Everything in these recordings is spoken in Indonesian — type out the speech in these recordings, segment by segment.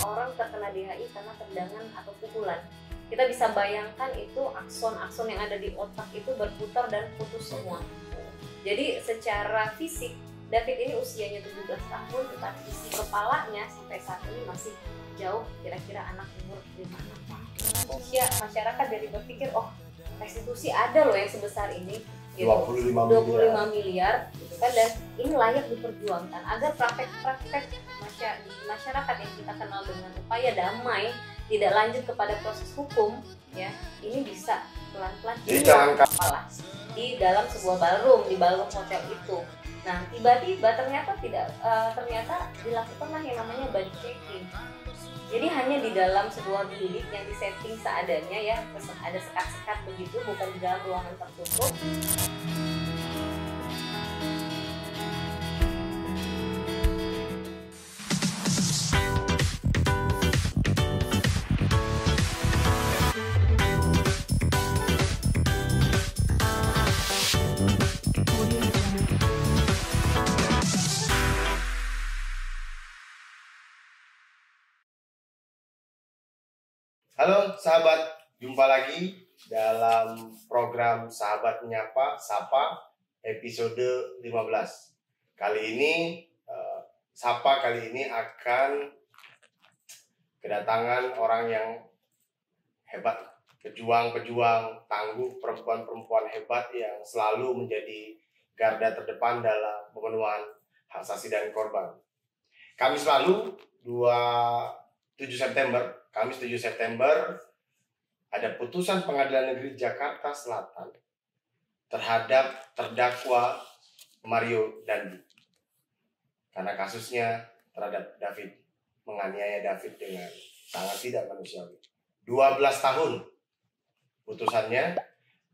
seseorang terkena DHI karena tendangan atau pukulan. Kita bisa bayangkan itu akson-akson yang ada di otak itu berputar dan putus semua. Jadi secara fisik David ini usianya 17 tahun, tetapi isi kepalanya sampai saat ini masih jauh, kira-kira anak umur 5-6 tahun. Masyarakat jadi berpikir, oh restitusi ada loh yang sebesar ini, gitu. 25 miliar gitu kan, dan ini layak diperjuangkan agar praktek-praktek di masyarakat yang kita kenal dengan upaya damai tidak lanjut kepada proses hukum, ya ini bisa pelan-pelan hilang kepala di dalam sebuah ballroom, di ballroom hotel itu. Nah, tiba-tiba ternyata dilakukanlah yang namanya body checking. Jadi hanya di dalam sebuah bilik yang disetting seadanya, ya, ada sekat-sekat begitu, bukan di dalam ruangan tertutup. Halo sahabat, jumpa lagi dalam program Sahabat Menyapa, Sapa, episode 15. Kali ini, Sapa kali ini akan kedatangan orang yang hebat, pejuang-pejuang tangguh, perempuan-perempuan hebat yang selalu menjadi garda terdepan dalam pemenuhan hak asasi dan korban. Kamis lalu, 7 September, ada putusan Pengadilan Negeri Jakarta Selatan terhadap terdakwa Mario Dandi. Karena kasusnya terhadap David, menganiaya David dengan sangat tidak manusiawi. 12 tahun putusannya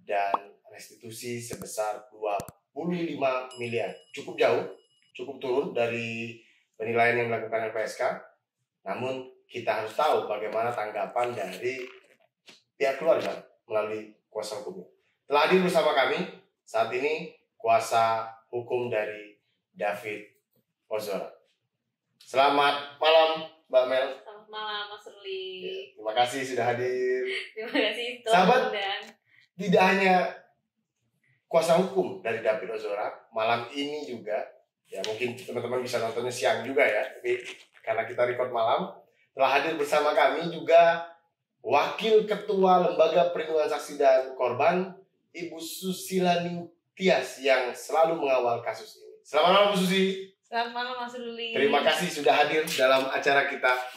dan restitusi sebesar 25 miliar. Cukup jauh, cukup turun dari penilaian yang dilakukan LPSK. Namun kita harus tahu bagaimana tanggapan dari pihak keluarga melalui kuasa hukumnya. Telah hadir bersama kami saat ini kuasa hukum dari David Ozora. Selamat malam Mbak Mel. Selamat malam Mas Ruli. Ya, terima kasih sudah hadir. Terima kasih Sahabat, dan tidak hanya kuasa hukum dari David Ozora, malam ini juga, ya mungkin teman-teman bisa nontonnya siang juga ya, tapi karena kita record malam, telah hadir bersama kami juga Wakil Ketua Lembaga Perlindungan Saksi dan Korban, Ibu Susila Ningtyas yang selalu mengawal kasus ini. Selamat malam Bu Susi. selamat malam Mas Ruli. Terima kasih sudah hadir dalam acara kita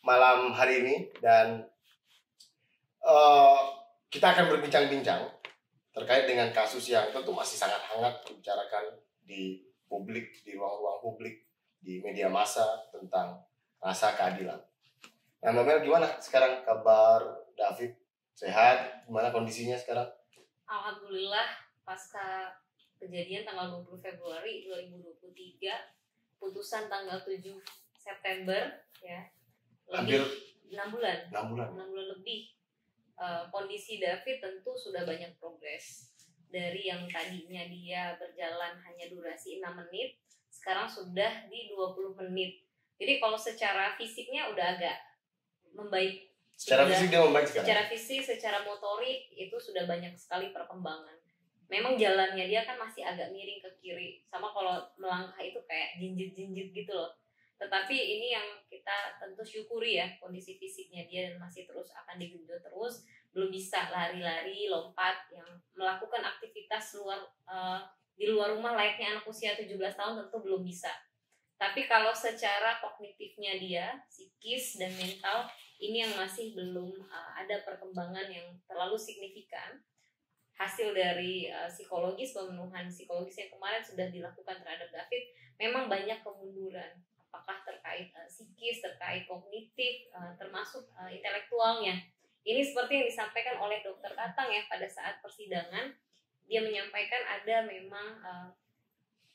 malam hari ini, dan kita akan berbincang-bincang terkait dengan kasus yang tentu masih sangat hangat dibicarakan di publik, di ruang-ruang publik, di media massa tentang rasa keadilan. Nah, Mbak Mel, gimana sekarang kabar David? Sehat? Gimana kondisinya sekarang? Alhamdulillah, pasca kejadian tanggal 20 Februari 2023, putusan tanggal 7 September, ya, Hampir 6 bulan. 6 bulan. 6 bulan lebih. Kondisi David tentu sudah banyak progres. Dari yang tadinya dia berjalan hanya durasi 6 menit, sekarang sudah di 20 menit. Jadi kalau secara fisiknya udah agak membaik. Secara fisik dia membaik sekarang? Secara fisik, secara motorik itu sudah banyak sekali perkembangan. Memang jalannya dia kan masih agak miring ke kiri. Sama kalau melangkah itu kayak jinjit-jinjit gitu loh. Tetapi ini yang kita tentu syukuri ya, kondisi fisiknya dia dan masih terus akan digenjot terus. Belum bisa lari-lari, lompat, yang melakukan aktivitas di luar rumah layaknya anak usia 17 tahun tentu belum bisa. Tapi kalau secara kognitifnya dia, psikis dan mental, ini yang masih belum ada perkembangan yang terlalu signifikan. Hasil dari psikologis, pemenuhan psikologis yang kemarin sudah dilakukan terhadap David, memang banyak kemunduran. Apakah terkait psikis, terkait kognitif, termasuk intelektualnya. Ini seperti yang disampaikan oleh Dr. Tatang ya pada saat persidangan. Dia menyampaikan ada memang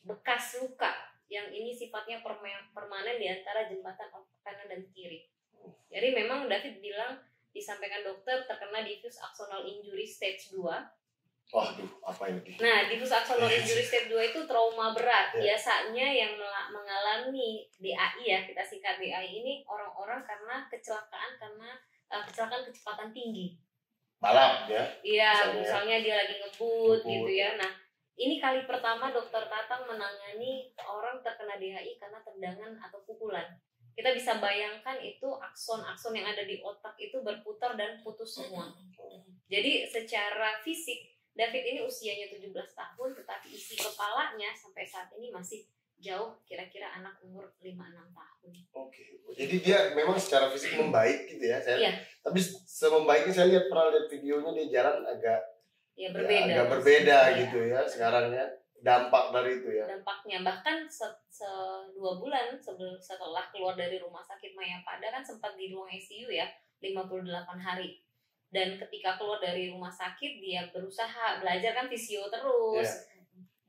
bekas luka yang ini sifatnya permanen di antara jembatan otak kanan dan kiri. Jadi memang David bilang, disampaikan dokter terkena diffuse axonal injury stage 2. Waduh, apa ini? Nah, diffuse axonal injury step 2 itu trauma berat. Ya. Biasanya yang mengalami DAI ya, kita singkat DAI ini orang-orang karena kecelakaan kecelakaan kecepatan tinggi. Balap ya? Iya, misalnya dia lagi ngebut gitu ya. Ya. Nah, ini kali pertama Dokter Tatang menangani orang terkena DAI karena tendangan atau pukulan. Kita bisa bayangkan itu akson-akson yang ada di otak itu berputar dan putus semua. Jadi secara fisik David ini usianya 17 tahun, tetapi isi kepalanya sampai saat ini masih jauh, kira-kira anak umur 5-6 tahun. Oke, jadi dia memang secara fisik membaik gitu ya. Iya. Tapi semembaiknya saya pernah lihat videonya dia jalan agak berbeda gitu ya sekarang ya. Dampak dari itu ya. Dampaknya bahkan 2 bulan setelah keluar dari rumah sakit Mayapada kan sempat di ruang ICU ya, 58 hari. Dan ketika keluar dari rumah sakit dia berusaha belajar kan fisio terus.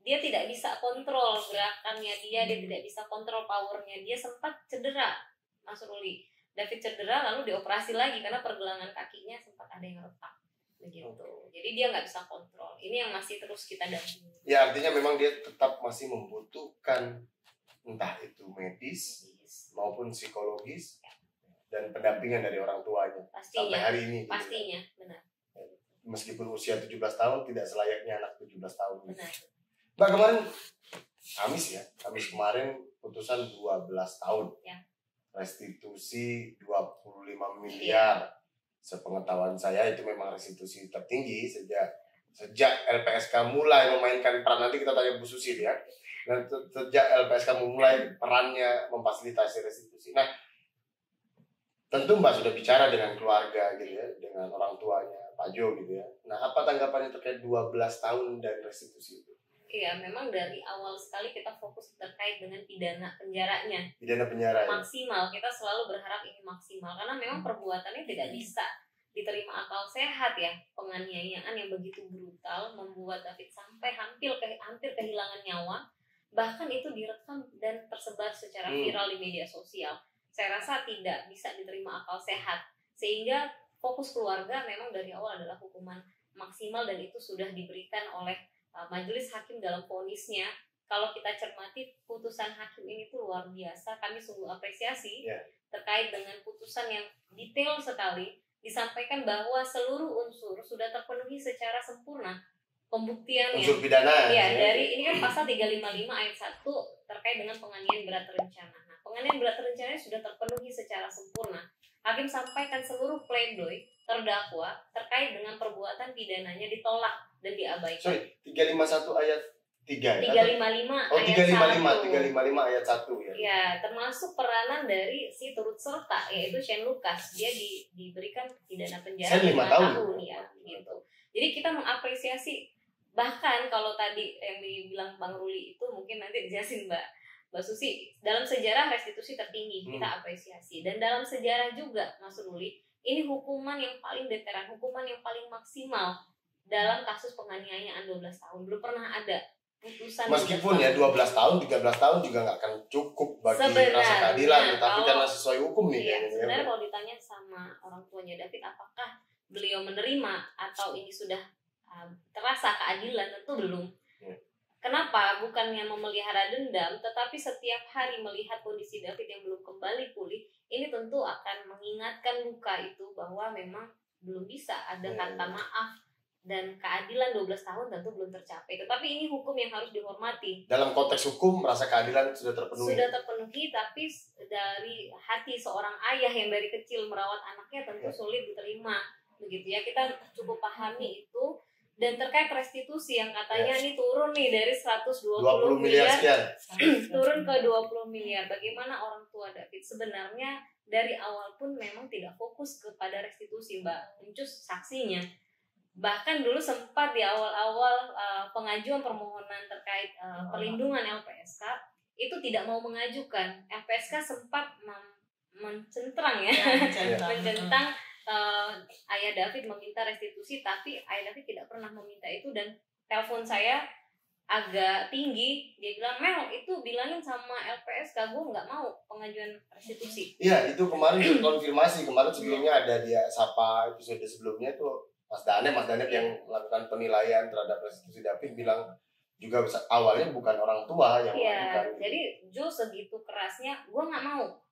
Dia tidak bisa kontrol gerakannya dia tidak bisa kontrol powernya. Dia sempat cedera, Mas Ruli. David cedera lalu dioperasi lagi karena pergelangan kakinya sempat ada yang retak. Begitu. Jadi dia nggak bisa kontrol. Ini yang masih terus kita dampingi. Ya artinya memang dia tetap masih membutuhkan entah itu medis maupun psikologis dan pendampingan dari orang tuanya. Pastinya, sampai hari ini. Pastinya, benar. Meskipun usia 17 tahun tidak selayaknya anak 17 tahun. Benar. Mbak kemarin Kamis kemarin putusan 12 tahun. Ya. Restitusi 25 miliar. Sepengetahuan saya itu memang restitusi tertinggi sejak LPSK mulai memainkan peran. Nanti kita tanya Bu Susi ya. Dan sejak LPSK mulai perannya memfasilitasi restitusi. Nah, tentu Mbak sudah bicara dengan keluarga gitu ya, dengan orang tuanya Pak Jo gitu ya. Nah, apa tanggapannya terkait 12 tahun dan restitusi itu? Iya, memang dari awal sekali kita fokus terkait dengan pidana penjaranya. Pidana penjara. Maksimal, kita selalu berharap ini maksimal karena memang perbuatannya tidak bisa diterima akal sehat ya. Penganiayaan yang begitu brutal membuat David sampai hampir kehilangan nyawa. Bahkan itu direkam dan tersebar secara viral di media sosial. Saya rasa tidak bisa diterima akal sehat, sehingga fokus keluarga memang dari awal adalah hukuman maksimal dan itu sudah diberikan oleh majelis hakim dalam vonisnya. Kalau kita cermati putusan hakim ini tuh luar biasa, kami sungguh apresiasi terkait dengan putusan yang detail sekali, disampaikan bahwa seluruh unsur sudah terpenuhi secara sempurna. Pembuktiannya unsur pidana dari ini kan pasal 355 ayat 1 terkait dengan penganiayaan berat terencana. Nah, penganiayaan berat terencana sudah terpenuhi secara sempurna. Hakim sampaikan seluruh pledoi terdakwa terkait dengan perbuatan pidananya ditolak dan diabaikan. 351 ayat 3 ya? 355 oh, ayat 1. 355 ayat 1 ya. Ya, termasuk peranan dari si turut serta yaitu Shane Lucas. Dia diberikan pidana penjara 5 tahun ya, gitu. Jadi kita mengapresiasi. Bahkan kalau tadi yang dibilang Bang Ruli itu mungkin nanti dijelasin Mbak Susi, dalam sejarah restitusi tertinggi kita apresiasi, dan dalam sejarah juga Mas Ruli ini hukuman yang paling deteran, hukuman yang paling maksimal dalam kasus penganiayaan 12 tahun. Belum pernah ada putusan. Meskipun ya 12 tahun, 13 tahun juga nggak akan cukup bagi rasa keadilan, tapi karena sesuai hukum nih. Iya, sebenarnya kalau ditanya sama orang tuanya David apakah beliau menerima atau ini sudah terasa keadilan, tentu belum. Kenapa? Bukannya memelihara dendam, tetapi setiap hari melihat kondisi David yang belum kembali pulih, ini tentu akan mengingatkan luka itu bahwa memang belum bisa ada kata maaf dan keadilan 12 tahun tentu belum tercapai. Tetapi ini hukum yang harus dihormati. Dalam konteks hukum, rasa keadilan sudah terpenuhi. Sudah terpenuhi, tapi dari hati seorang ayah yang dari kecil merawat anaknya tentu sulit diterima. Begitu ya, kita cukup pahami itu. Dan terkait restitusi yang katanya ini turun nih dari 120 miliar turun ke 20 miliar. Bagaimana orang tua David? Sebenarnya dari awal pun memang tidak fokus kepada restitusi, Mbak Encus saksinya. Bahkan dulu sempat di awal-awal pengajuan permohonan terkait perlindungan LPSK itu tidak mau mengajukan. LPSK sempat mencentang mencentang ayah David meminta restitusi, tapi ayah David tidak pernah meminta itu. Dan telepon saya agak tinggi, dia bilang, Mel itu bilangin sama LPSK gue nggak mau pengajuan restitusi. Iya, itu kemarin konfirmasi. Kemarin sebelumnya ada dia sapa episode sebelumnya itu Mas Danep yang melakukan penilaian terhadap restitusi David bilang juga awalnya bukan orang tua yang mengajukan. Jadi Joe segitu kerasnya, gue nggak mau.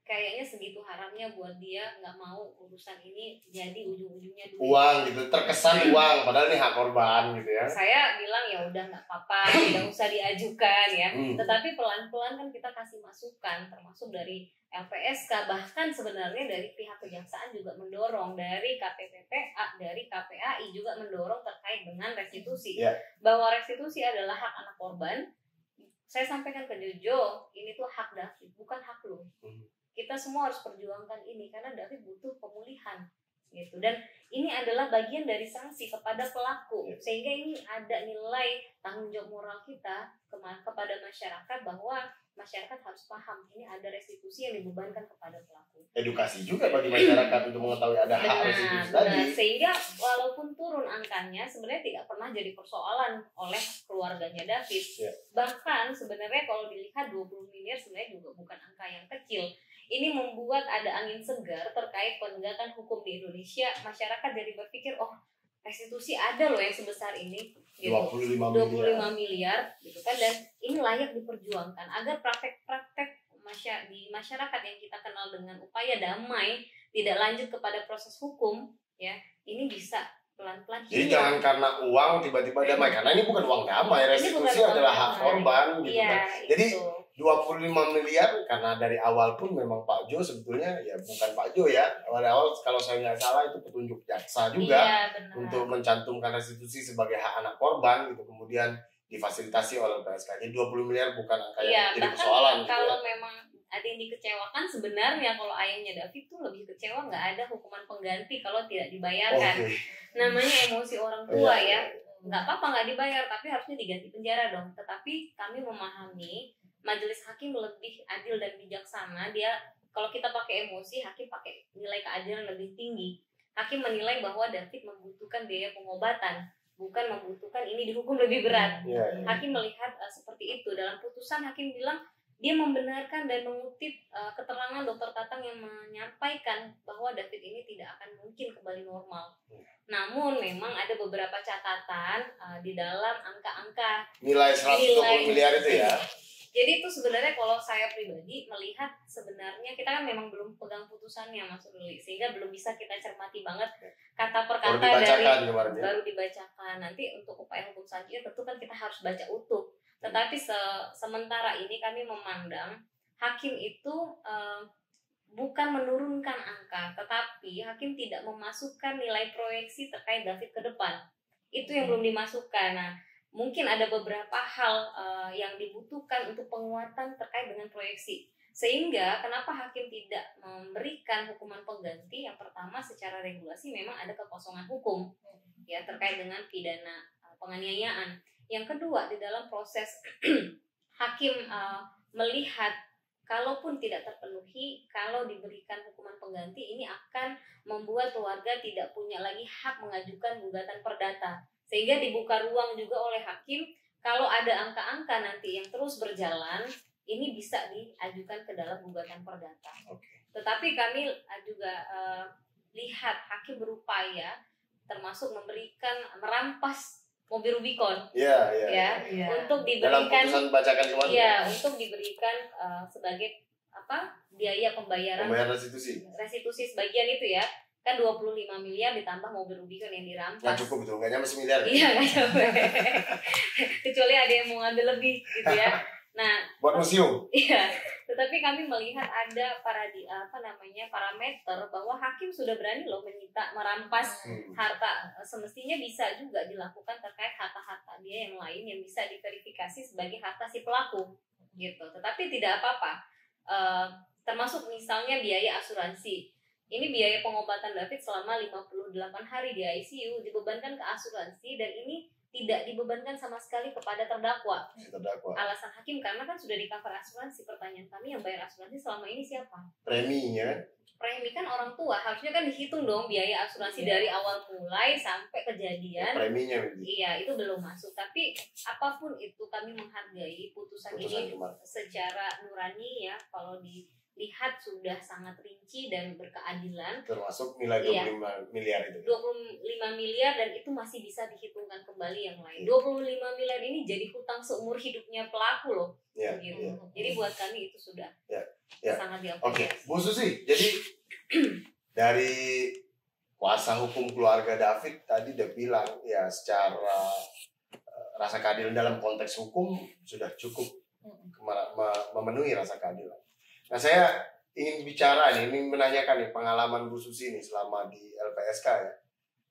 Kayaknya segitu haramnya buat dia nggak mau urusan ini jadi ujung-ujungnya duit. Uang gitu, terkesan uang, padahal ini hak korban gitu ya. Saya bilang ya udah nggak apa-apa, tidak usah diajukan ya. Tetapi pelan-pelan kan kita kasih masukan, termasuk dari LPSK, bahkan sebenarnya dari pihak kejaksaan juga mendorong, dari KPPPA, dari KPAI juga mendorong terkait dengan restitusi. Bahwa restitusi adalah hak anak korban. Saya sampaikan ke Jojo, ini tuh hak David, bukan hak lu. Kita semua harus perjuangkan ini karena David butuh pemulihan gitu, dan ini adalah bagian dari sanksi kepada pelaku, sehingga ini ada nilai tanggung jawab moral kita kepada masyarakat, bahwa masyarakat harus paham ini ada restitusi yang dibebankan kepada pelaku. Edukasi juga bagi masyarakat untuk mengetahui ada hak restitusi tadi. Sehingga walaupun turun angkanya sebenarnya tidak pernah jadi persoalan oleh keluarganya David. Bahkan sebenarnya kalau dilihat 20 miliar sebenarnya juga bukan angka yang kecil. Ini membuat ada angin segar terkait penegakan hukum di Indonesia. Masyarakat jadi berpikir, oh restitusi ada loh yang sebesar ini, gitu. 25 miliar gitu kan, dan ini layak diperjuangkan agar praktek-praktek di masyarakat yang kita kenal dengan upaya damai tidak lanjut kepada proses hukum ya, ini bisa pelan-pelan hilang. Jadi jangan karena uang tiba-tiba damai, karena ini bukan uang damai, restitusi adalah hak korban gitu kan. Jadi 25 miliar karena dari awal pun memang Pak Jo sebetulnya ya bukan Pak Jo ya, awal-awal kalau saya nggak salah itu petunjuk jaksa juga untuk mencantumkan restitusi sebagai hak anak korban gitu, kemudian difasilitasi oleh LPSK. Jadi 20 miliar bukan angka yang jadi persoalan gitu. Kalau memang ada yang dikecewakan, sebenarnya kalau ayahnya David tuh lebih kecewa nggak ada hukuman pengganti kalau tidak dibayarkan. Namanya emosi orang tua ya, nggak apa-apa nggak dibayar, tapi harusnya diganti penjara dong. Tetapi kami memahami majelis hakim lebih adil dan bijaksana. Dia kalau kita pakai emosi, hakim pakai nilai keadilan lebih tinggi. Hakim menilai bahwa David membutuhkan biaya pengobatan, bukan membutuhkan ini dihukum lebih berat. Hakim melihat seperti itu. Dalam putusan hakim bilang dia membenarkan dan mengutip keterangan Dr. Tatang yang menyampaikan bahwa David ini tidak akan mungkin kembali normal. Namun memang ada beberapa catatan di dalam angka-angka nilai 120 miliar itu ya. Jadi itu sebenarnya kalau saya pribadi melihat, sebenarnya kita kan memang belum pegang putusannya Mas Ruli, sehingga belum bisa kita cermati banget kata per kata baru dibacakan. Nanti untuk upaya hukum selanjutnya tentu kan kita harus baca utuh. Tetapi sementara ini kami memandang hakim itu bukan menurunkan angka, tetapi hakim tidak memasukkan nilai proyeksi terkait David ke depan. Itu yang belum dimasukkan. Nah, mungkin ada beberapa hal yang dibutuhkan untuk penguatan terkait dengan proyeksi. Sehingga kenapa hakim tidak memberikan hukuman pengganti? Yang pertama, secara regulasi memang ada kekosongan hukum ya terkait dengan pidana penganiayaan. Yang kedua, di dalam proses hakim melihat kalaupun tidak terpenuhi, kalau diberikan hukuman pengganti, ini akan membuat keluarga tidak punya lagi hak mengajukan gugatan perdata. Sehingga dibuka ruang juga oleh hakim, kalau ada angka-angka nanti yang terus berjalan, ini bisa diajukan ke dalam gugatan perdata. Tetapi kami juga lihat hakim berupaya, termasuk merampas mobil Rubicon, untuk diberikan. Dalam putusan bacakan kemarin. Iya, untuk diberikan sebagai biaya pembayaran restitusi sebagian itu ya. Kan 25 miliar ditambah mobil Rubicon yang dirampas. Nggak cukup itu, nggak nyampe 1 miliar. Iya, nggak nyampe. Kecuali ada yang mau ngambil lebih gitu ya. Nah, buat museum. Iya, tetapi kami melihat ada parameter bahwa hakim sudah berani loh merampas harta. Semestinya bisa juga dilakukan terkait harta-harta dia yang lain yang bisa diverifikasi sebagai harta si pelaku gitu. Tetapi tidak apa-apa. Termasuk misalnya biaya asuransi. Ini biaya pengobatan David selama 58 hari di ICU dibebankan ke asuransi, dan ini tidak dibebankan sama sekali kepada terdakwa. Alasan hakim karena kan sudah di-cover asuransi. Pertanyaan kami, yang bayar asuransi selama ini siapa? Preminya? Premi kan orang tua, harusnya kan dihitung dong biaya asuransi dari awal mulai sampai kejadian. Preminya iya, itu belum masuk. Tapi apapun itu kami menghargai putusan ini secara nurani ya. Kalau lihat sudah sangat rinci dan berkeadilan. Termasuk nilai 25 miliar itu. 25 miliar dan itu masih bisa dihitungkan kembali yang lain. 25 miliar ini jadi hutang seumur hidupnya pelaku loh. Gitu. Jadi buat kami itu sudah sangat diapresiasi. Oke, Bu Susi, jadi dari kuasa hukum keluarga David tadi udah bilang ya secara rasa keadilan dalam konteks hukum sudah cukup memenuhi rasa keadilan. Nah, saya ingin bicara nih, ingin menanyakan nih pengalaman Bu Susi nih selama di LPSK ya,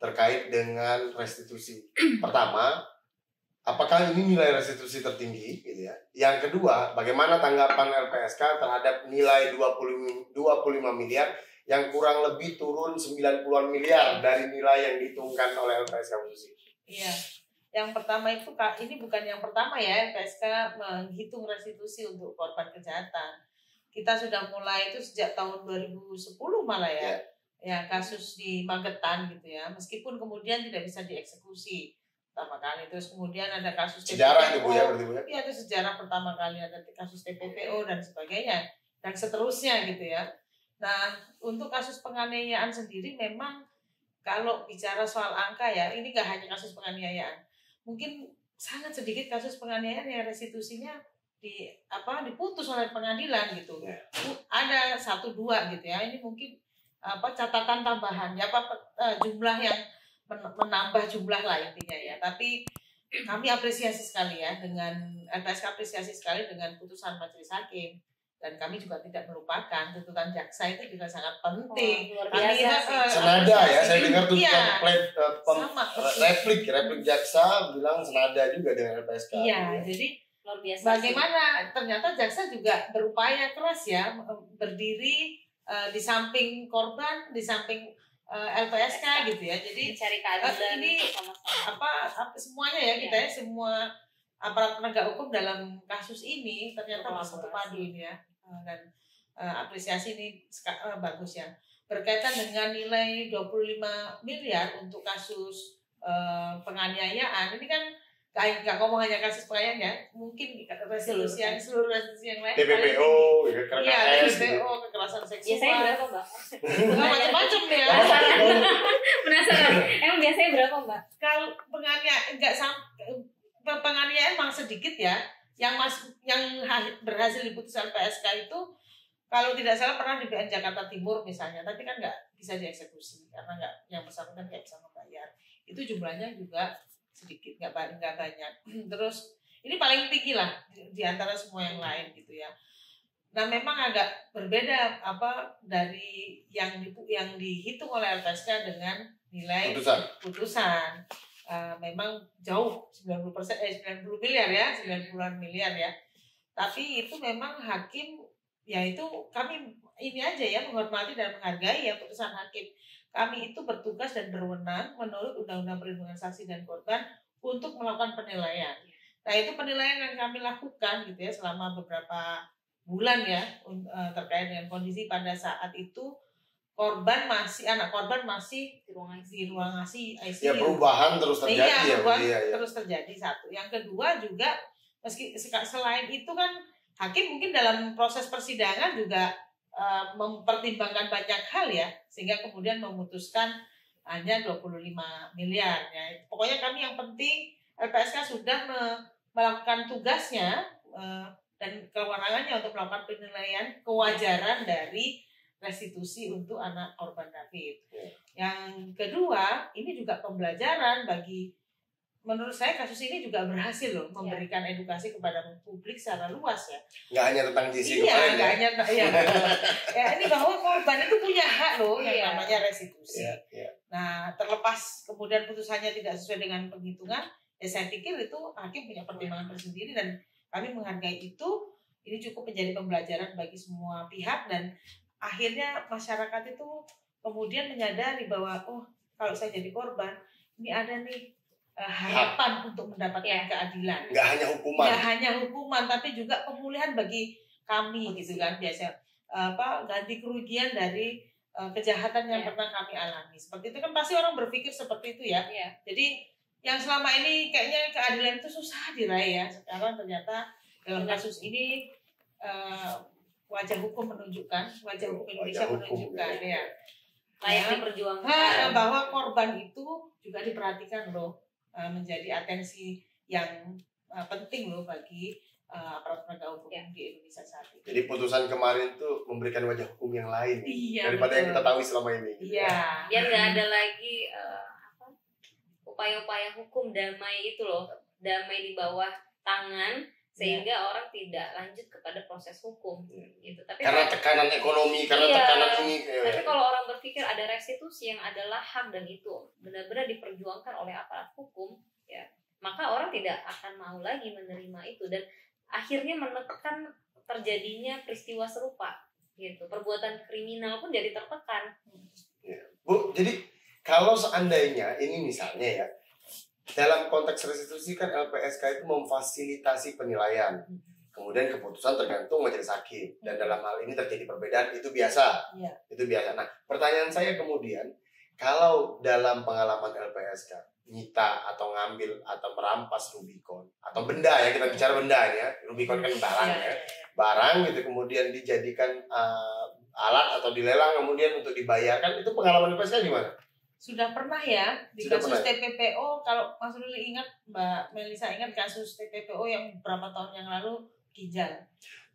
terkait dengan restitusi. Pertama, apakah ini nilai restitusi tertinggi gitu ya? Yang kedua, bagaimana tanggapan LPSK terhadap nilai 25 miliar yang kurang lebih turun 90-an miliar dari nilai yang dihitungkan oleh LPSK Bu Susi? Iya. Yang pertama itu, ini bukan yang pertama ya LPSK menghitung restitusi untuk korban kejahatan. Kita sudah mulai itu sejak tahun 2010 malah ya. Ya, kasus di Magetan gitu ya. Meskipun kemudian tidak bisa dieksekusi pertama kali. Terus kemudian ada kasus sejarah TPPO. itu Bu ya, berarti Bu ya. Iya, itu sejarah pertama kali ada kasus TPPO dan sebagainya dan seterusnya gitu ya. Nah, untuk kasus penganiayaan sendiri memang kalau bicara soal angka ya, ini nggak hanya kasus penganiayaan. Mungkin sangat sedikit kasus penganiayaan yang restitusinya diputus oleh pengadilan gitu. Ada 1-2 gitu ya. Ini mungkin catatan tambahan ya, jumlah yang menambah jumlah lah intinya ya. Tapi kami apresiasi sekali ya dengan LPSK apresiasi sekali dengan putusan majelis hakim. Dan kami juga tidak melupakan tuntutan jaksa itu juga sangat penting. Senada ya, saya dengar tuntutan replik jaksa bilang senada juga dengan LPSK. Iya, jadi luar biasa. Bagaimana ternyata jaksa juga berupaya keras ya berdiri di samping korban, di samping LPSK gitu ya. Jadi mencari keadilan ini semuanya ya kita ya, semua aparat penegak hukum dalam kasus ini ternyata bersatu padu ini ya. Dan apresiasi ini bagus ya. Berkaitan dengan nilai 25 miliar untuk kasus penganiayaan, ini kan nggak ngomong hanya kasus penganiayaan ya, mungkin restitusi yang seluruh restitusi yang lain. TPPO, TPPO, kekerasan seksual. Biasanya berapa Mbak? Macam-macam ya. Penasaran. Emang biasanya berapa Mbak? Kalau penganiayaan memang sedikit ya. Yang berhasil diputus LPSK itu kalau tidak salah pernah di PN Jakarta Timur misalnya, tapi kan nggak bisa dieksekusi karena yang bersangkutan nggak bisa membayar. Itu jumlahnya juga sedikit, nggak banyak. Terus ini paling tinggi lah di antara semua yang lain gitu ya. Nah memang agak berbeda dari yang dihitung oleh LPSK dengan nilai putusan. Memang jauh 90 miliar ya, 90-an miliar ya. Tapi itu memang hakim, ya itu kami ini aja ya menghormati dan menghargai ya putusan hakim. Kami itu bertugas dan berwenang menurut Undang-Undang Perlindungan Saksi dan Korban untuk melakukan penilaian. Nah itu penilaian yang kami lakukan gitu ya selama beberapa bulan ya terkait dengan kondisi pada saat itu anak korban masih di ruang ICU. Ya perubahan terus terjadi terus terjadi satu. Yang kedua juga selain itu kan hakim mungkin dalam proses persidangan juga mempertimbangkan banyak hal ya sehingga kemudian memutuskan hanya 25 miliar ya. Pokoknya kami yang penting LPSK sudah melakukan tugasnya dan kewenangannya untuk melakukan penilaian kewajaran dari restitusi untuk anak korban David. Yang kedua, ini juga pembelajaran menurut saya kasus ini juga berhasil loh memberikan edukasi kepada publik secara luas ya. Nggak hanya tentang JC ini bahwa korban itu punya hak loh yang namanya restitusi. Nah, terlepas kemudian putusannya tidak sesuai dengan penghitungan, ya saya pikir itu hakim punya pertimbangan tersendiri dan kami menghargai itu. Ini cukup menjadi pembelajaran bagi semua pihak dan akhirnya masyarakat itu kemudian menyadari bahwa kalau saya jadi korban ini ada nih harapan untuk mendapatkan keadilan. Nggak hanya hukuman, tapi juga pemulihan bagi kami gitu kan biasa ganti kerugian dari kejahatan yang pernah kami alami. Seperti itu kan pasti orang berpikir seperti itu ya. Jadi yang selama ini kayaknya keadilan itu susah diraih ya. Sekarang ternyata dalam kasus ini wajah hukum menunjukkan, wajah hukum Indonesia Wajah hukum, menunjukkan ya. layak Ya. diperjuangkan. Bahwa korban itu juga diperhatikan loh, menjadi atensi yang penting loh bagi aparat penegak hukum di Indonesia saat ini. Jadi putusan kemarin tuh memberikan wajah hukum yang lain Iya, daripada betul. yang kita tahu selama ini. Iya. Biar nggak ada lagi upaya-upaya hukum damai itu loh, damai di bawah tangan sehingga orang tidak lanjut kepada proses hukum gitu. Tapi Karena kalau- tekanan ekonomi, karena Iya. tekanan ini. tapi kalau orang berpikir ada restitusi yang adalah hak dan itu benar-benar diperjuangkan oleh aparat hukum, ya maka orang tidak akan mau lagi menerima itu dan akhirnya menekan terjadinya peristiwa serupa gitu. Perbuatan kriminal pun jadi tertekan. Bu, jadi kalau seandainya ini misalnya ya, dalam konteks restitusi kan LPSK itu memfasilitasi penilaian. Kemudian keputusan tergantung majelis hakim. Dan dalam hal ini terjadi perbedaan, itu biasa. Iya. Itu biasa. Nah, pertanyaan saya kemudian, kalau dalam pengalaman LPSK, nyita atau ngambil atau merampas Rubicon, atau benda ya, kita bicara benda ya, Rubicon kan barang ya, barang gitu, kemudian dijadikan alat atau dilelang kemudian untuk dibayarkan, itu pengalaman LPSK gimana? Sudah pernah ya di Sudah kasus pernah. TPPO, kalau Mas Ruli ingat, Mbak Melisa ingat kasus TPPO yang beberapa tahun yang lalu ginjal.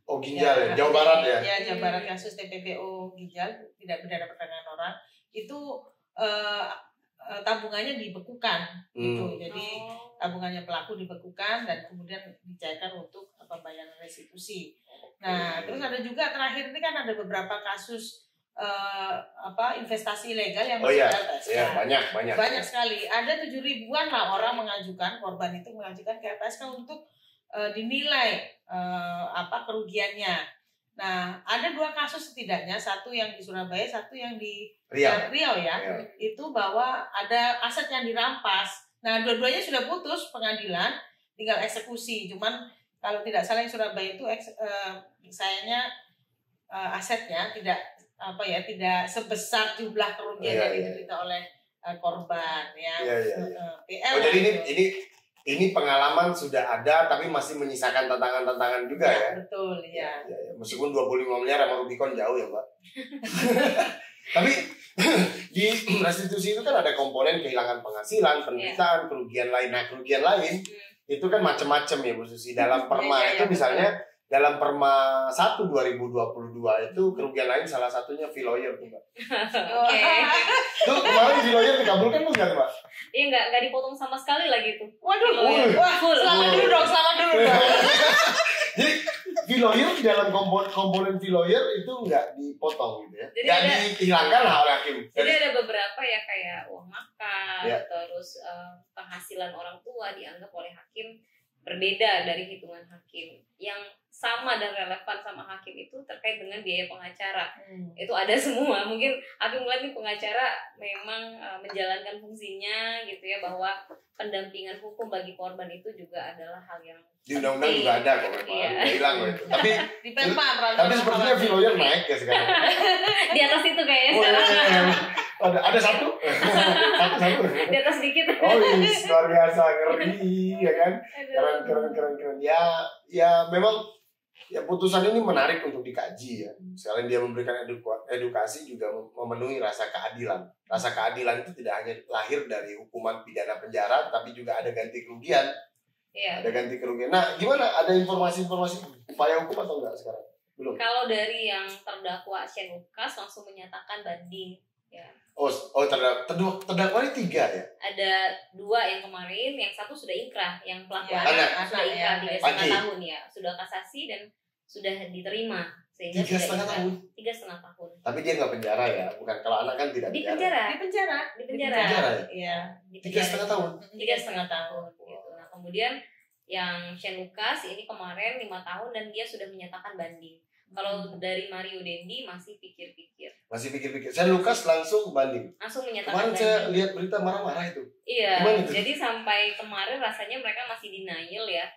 Oh, ginjal ya, Jawa Barat ya? Ya, Jawa Barat kasus TPPO ginjal, tidak pidana perdagangan orang, itu tabungannya dibekukan gitu. Jadi tabungannya pelaku dibekukan dan kemudian dicairkan untuk pembayaran restitusi. Nah, terus ada juga terakhir ini kan ada beberapa kasus investasi ilegal yang masuk ke LPSK. Ya, banyak. Banyak sekali. Ada 7 ribuan lah orang mengajukan, korban itu mengajukan ke LPSK untuk dinilai kerugiannya. Nah, ada 2 kasus setidaknya, satu yang di Surabaya, satu yang di Riau ya. Itu bahwa ada aset yang dirampas. Nah, dua-duanya sudah putus pengadilan, tinggal eksekusi. Cuman kalau tidak salah yang Surabaya itu sayangnya asetnya tidak sebesar jumlah kerugian yang diderita oleh korban ya. Oh, jadi ini pengalaman sudah ada tapi masih menyisakan tantangan-tantangan juga ya. Betul ya. Meskipun 25 miliar sama Rubicon jauh ya, Mbak. Tapi di restitusi itu kan ada komponen kehilangan penghasilan, penderitaan, kerugian lain. Nah, kerugian lain itu kan macam-macam ya Bu Susi. Dalam perma itu misalnya dalam Perma 1 2022 itu kerugian lain salah satunya fee lawyer tuh, Mbak. Oke. Tuh kemarin fee lawyer dikabulkan tuh nggak, Mbak? Iya, nggak dipotong sama sekali lagi tuh. Waduh, selamat dulu dong. Jadi fee lawyer di dalam komponen fee lawyer itu nggak dipotong gitu ya? Jadi Nggak dihilangkan lah oleh hakim. Jadi ada beberapa ya kayak uang makan, terus penghasilan orang tua dianggap oleh hakim berbeda dari hitungan hakim. Yang sama dan relevan sama hakim itu terkait dengan biaya pengacara. Itu ada semua. Mungkin hakim melihat nih pengacara memang menjalankan fungsinya gitu ya, bahwa pendampingan hukum bagi korban itu juga adalah hal yang di undang-undang juga ada kok memang. Hilang kok itu. Tapi di Perma tapi sepertinya fee lawyer naik ya sekarang. di atas itu kayaknya. Ada satu. Di atas dikit. Oh, luar biasa, ngeri ya kan? Keren. Ya memang ya putusan ini menarik untuk dikaji ya. Sekalian dia memberikan edukasi juga memenuhi rasa keadilan. Rasa keadilan itu tidak hanya lahir dari hukuman pidana penjara, tapi juga ada ganti kerugian. Iya. Ada ganti kerugian. Nah, gimana? Ada informasi-informasi upaya hukum atau enggak sekarang? Belum. Kalau dari yang terdakwa Shane Lucas langsung menyatakan banding. Ya. Oh, terdakwa ini 3 ya? Ada 2 yang kemarin, yang satu sudah inkrah, yang pelaku Ya, anak sudah ya, inkrah 3,5 tahun ya, sudah kasasi dan sudah diterima sehingga 3,5 tahun. 3,5 tahun. Tapi dia nggak penjara ya, bukan kalau anak kan tidak Di penjara. penjara. Di penjara. Ya? Iya. 3,5 tahun. 3,5 tahun. Gitu. Nah kemudian yang Shane Lucas ini kemarin 5 tahun dan dia sudah menyatakan banding. Kalau dari Mario Dendi masih pikir-pikir. Saya Lucas langsung banding. Langsung Kemarin menyatakan banding. saya lihat berita marah-marah itu. Iya. Gimana itu? Jadi sampai kemarin rasanya mereka masih denial ya,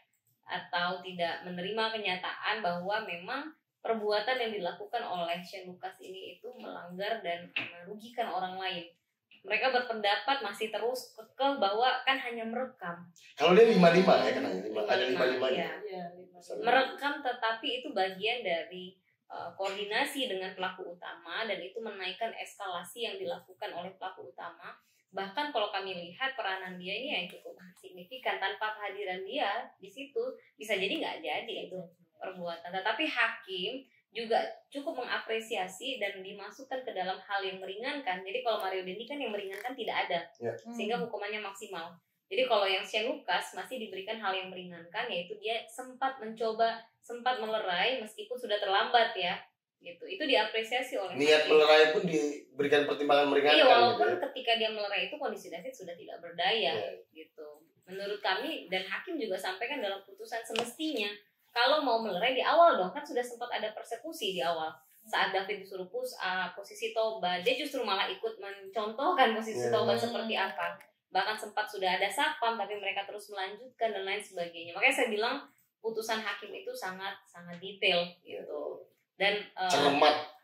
atau tidak menerima kenyataan bahwa memang perbuatan yang dilakukan oleh Shane Lucas ini itu melanggar dan merugikan orang lain. Mereka berpendapat masih terus kekeh bahwa kan hanya merekam. Kalau dia 55 ya kan, ada 55 Iya. ya. Merekam, tetapi itu bagian dari koordinasi dengan pelaku utama, dan itu menaikkan eskalasi yang dilakukan oleh pelaku utama. Bahkan kalau kami lihat peranan dia ini yang cukup signifikan, tanpa kehadiran dia di situ bisa jadi nggak jadi itu perbuatan. Tetapi hakim juga cukup mengapresiasi dan dimasukkan ke dalam hal yang meringankan. Jadi kalau Mario Dendi kan yang meringankan tidak ada, sehingga hukumannya maksimal. Jadi kalau yang Shane Lucas masih diberikan hal yang meringankan, yaitu dia sempat melerai meskipun sudah terlambat ya, gitu. Itu diapresiasi oleh niat melerai pun diberikan pertimbangan meringankan. Iya, walaupun gitu ya. ketika dia melerai itu kondisi David sudah tidak berdaya, gitu. Menurut kami dan hakim juga sampaikan dalam putusan, semestinya kalau mau melerai di awal dong, kan sudah sempat ada persekusi di awal. Saat David disuruh push up, posisi tobat, dia justru malah ikut mencontohkan posisi tobat seperti apa. Bahkan sempat sudah ada sapam, tapi mereka terus melanjutkan dan lain sebagainya. Makanya saya bilang putusan hakim itu sangat detail gitu, dan cermat.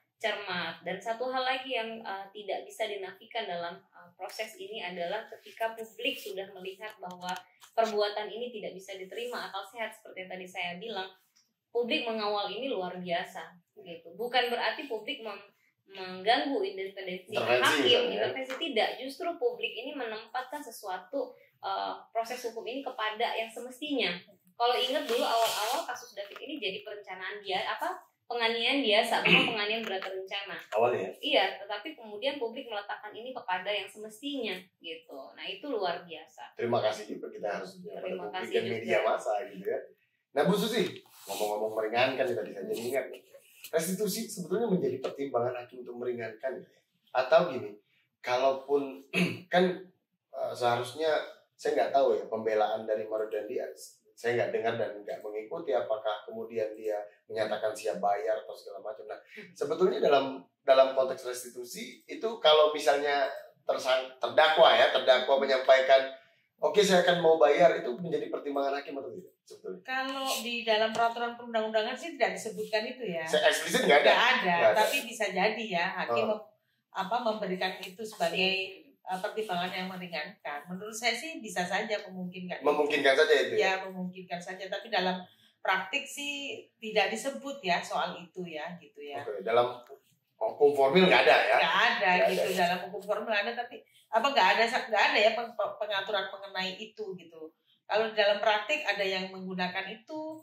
Dan satu hal lagi yang tidak bisa dinafikan dalam proses ini adalah ketika publik sudah melihat bahwa perbuatan ini tidak bisa diterima akal sehat, seperti yang tadi saya bilang, publik mengawal ini luar biasa gitu. Bukan berarti publik mengganggu independensi hakim, intervensi tidak. Justru publik ini menempatkan sesuatu proses hukum ini kepada yang semestinya. Kalau ingat dulu awal-awal kasus David ini jadi perencanaan penganiayaan biasa, memang penganiayaan berat terencana. Awalnya. Iya, tetapi kemudian publik meletakkan ini kepada yang semestinya gitu. Nah, itu luar biasa. Terima kasih juga kita harus Terima publik kasih dan juga. media massa gitu ya. Nah Bu Susi, ngomong-ngomong meringankan tadi saya jadi ingat nih. Restitusi sebetulnya menjadi pertimbangan hakim untuk meringankan, atau gini, kalaupun kan seharusnya saya nggak tahu ya pembelaan dari Mario Dendi, saya nggak dengar dan nggak mengikuti apakah kemudian dia menyatakan siap bayar atau segala macam. Nah sebetulnya dalam konteks restitusi itu kalau misalnya terdakwa menyampaikan oke, saya akan mau bayar, itu menjadi pertimbangan hakim atau tidak sebetulnya? Kalau di dalam peraturan perundang-undangan sih tidak disebutkan itu ya. Saya eksplisit nggak ada. Nggak ada, tapi bisa jadi ya hakim memberikan itu sebagai pertimbangan yang meringankan. Menurut saya sih bisa saja memungkinkan. Memungkinkan saja itu. Ya, memungkinkan saja. Tapi dalam praktik sih tidak disebut ya soal itu ya, gitu ya. Oke, dalam hukum formil nggak ada ya? Nggak ada Nggak gitu ada. dalam hukum formil ada, tapi nggak ada ya pengaturan mengenai itu gitu. Kalau di dalam praktik ada yang menggunakan itu,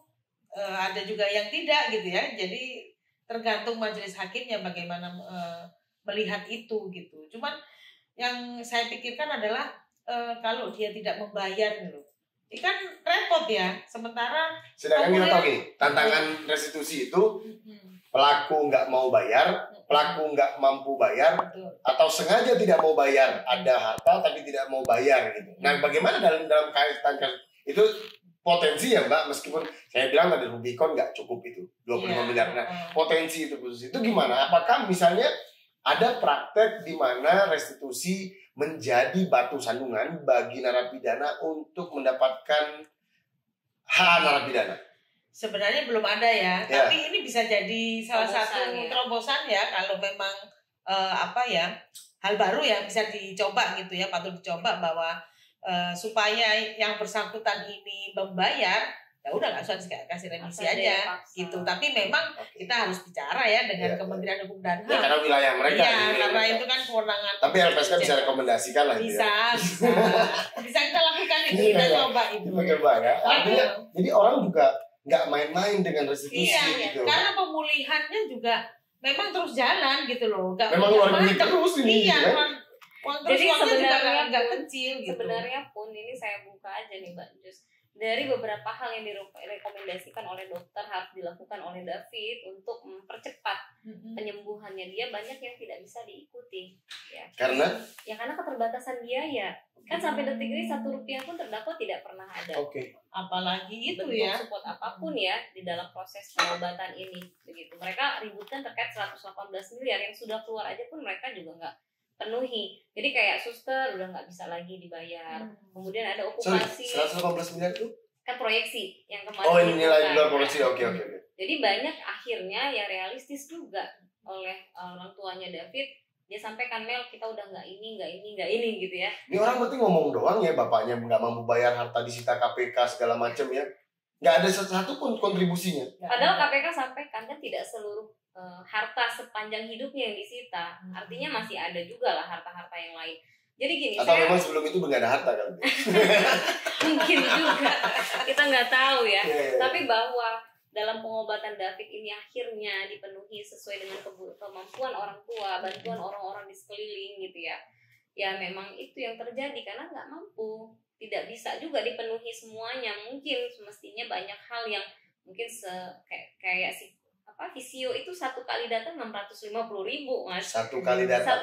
ada juga yang tidak gitu ya. Jadi tergantung majelis hakimnya bagaimana melihat itu gitu. Cuman yang saya pikirkan adalah kalau dia tidak membayar gitu, ini kan repot ya. Sementara Sedangkan kita tahu gini, tantangan restitusi itu pelaku nggak mau bayar, pelaku nggak mampu bayar, atau sengaja tidak mau bayar, ada harta tapi tidak mau bayar gitu. Nah, bagaimana dalam kaitan itu potensi ya Mbak, meskipun saya bilang tadi Rubicon nggak cukup itu 25 miliar. Nah, potensi itu khusus itu gimana? Apakah misalnya ada praktek di mana restitusi menjadi batu sandungan bagi narapidana untuk mendapatkan hak narapidana? Sebenarnya belum ada ya, tapi ini bisa jadi salah satu terobosan ya kalau memang hal baru ya bisa dicoba gitu ya, patut dicoba bahwa supaya yang bersangkutan ini membayar, ya udah nggak usah kasih remisi aja gitu. Tapi memang kita harus bicara ya dengan Kementerian Hukum dan HAM. Ya, karena wilayah mereka. Iya, karena itu kan kewenangan. Tapi LPSK bisa rekomendasikan lah itu. Bisa kita lakukan itu, kita coba itu. Kita coba ya. Artinya, jadi orang juga nggak main-main dengan restitusi gitu. Karena pemulihannya juga memang terus jalan gitu loh. Memang luar biasa terus ini. Iya, jadi sebenarnya nggak kecil gitu. Sebenarnya pun ini saya buka aja nih Mbak Jus. Dari beberapa hal yang direkomendasikan oleh dokter harus dilakukan oleh David untuk mempercepat penyembuhannya, dia banyak yang tidak bisa diikuti ya. Karena keterbatasan biaya. Kan sampai detik ini Rp1 pun terdakwa tidak pernah ada. Apalagi itu bentuk ya. support apapun ya di dalam proses pengobatan ini begitu. Mereka ributkan terkait 118 miliar yang sudah keluar aja pun mereka juga nggak penuhi. Jadi kayak suster udah nggak bisa lagi dibayar. Kemudian ada okupasi. 118 miliar itu? Kan proyeksi yang kemarin. Oh, ini lagi luar proyeksi. Oke. Jadi banyak akhirnya ya realistis juga oleh orang tuanya David. Dia sampaikan, Mel, kita udah nggak ini gitu ya. Ini orang berarti ngomong doang ya, bapaknya nggak mampu bayar, harta disita KPK segala macam ya. nggak ada satu pun kontribusinya. Padahal KPK sampaikan kan tidak seluruh harta sepanjang hidupnya yang disita. Artinya masih ada juga lah harta-harta yang lain. Jadi gini, atau memang sebelum itu nggak ada harta kan? Mungkin juga, kita nggak tahu ya. Yeah. Tapi bahwa dalam pengobatan David ini akhirnya dipenuhi sesuai dengan kemampuan orang tua, bantuan orang-orang di sekeliling gitu ya. Ya memang itu yang terjadi karena nggak mampu, tidak bisa juga dipenuhi semuanya. Mungkin semestinya banyak hal yang mungkin kayak si Visio itu satu kali datang 650.000 Mas. Satu kali datang.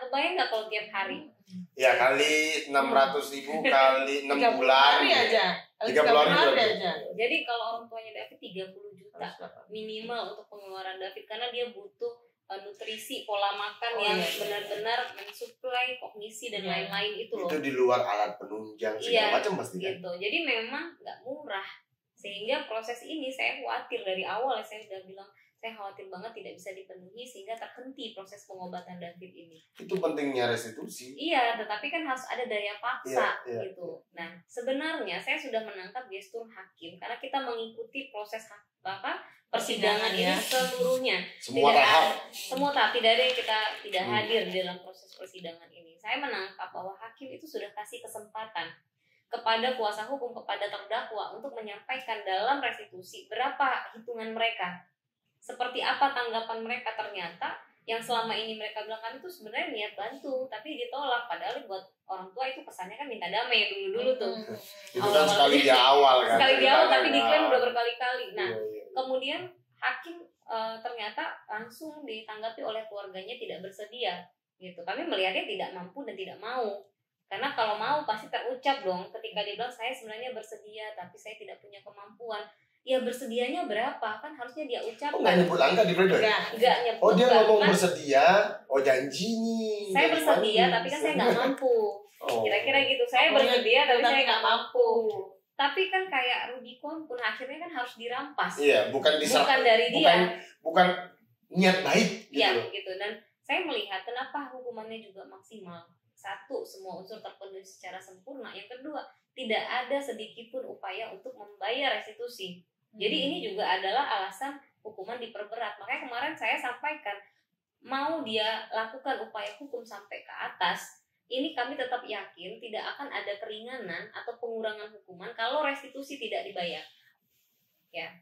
Kebayang nggak kalau tiap hari? Ya kali 600.000 kali 6 bulan. 30 hari aja. 30 hari aja. Jadi kalau orang tuanya David 30 juta minimal untuk pengeluaran David karena dia butuh nutrisi, pola makan yang benar-benar mensuplai kognisi dan lain-lain itu loh. Itu di luar alat penunjang segala macam pasti kan. Gitu. Jadi memang nggak murah. Sehingga proses ini saya khawatir dari awal saya sudah bilang saya khawatir banget tidak bisa dipenuhi sehingga terhenti proses pengobatan David ini. Itu pentingnya restitusi. Iya, tetapi kan harus ada daya paksa gitu. Nah, sebenarnya saya sudah menangkap gestur hakim karena kita mengikuti proses persidangan ini seluruhnya. Semua tahap tidak ada yang kita tidak hadir di dalam proses persidangan ini. Saya menangkap bahwa hakim itu sudah kasih kesempatan kepada kuasa hukum, kepada terdakwa untuk menyampaikan dalam restitusi berapa hitungan mereka, seperti apa tanggapan mereka. Ternyata yang selama ini mereka bilang kan itu sebenarnya niat bantu, tapi ditolak. Padahal buat orang tua itu pesannya kan minta damai dulu tuh. Itu kan sekali di awal kan. Sekali di awal tapi diklaim udah berkali-kali. Nah, kemudian hakim ternyata langsung ditanggapi oleh keluarganya tidak bersedia gitu. Kami melihatnya tidak mampu dan tidak mau. Karena kalau mau pasti terucap dong ketika dia bilang saya sebenarnya bersedia tapi saya tidak punya kemampuan. Ya bersedianya berapa? Kan harusnya dia ucapkan. Oh, nggak nyebut angka di pledoi? Nggak nyebut. Oh, dia ngomong bersedia. Oh, janji nih. Saya bersedia tapi kan saya nggak mampu. Kira-kira gitu. Saya bersedia tapi saya nggak mampu. Tapi kan kayak Rubicon pun akhirnya kan harus dirampas. Iya, bukan dari dia. Bukan niat baik gitu. Iya, gitu. Dan saya melihat kenapa hukumannya juga maksimal. Satu, semua unsur terpenuhi secara sempurna. Yang kedua, tidak ada sedikit pun upaya untuk membayar restitusi. Jadi ini juga adalah alasan hukuman diperberat. Makanya kemarin saya sampaikan, mau dia lakukan upaya hukum sampai ke atas, ini kami tetap yakin tidak akan ada keringanan atau pengurangan hukuman kalau restitusi tidak dibayar. Ya.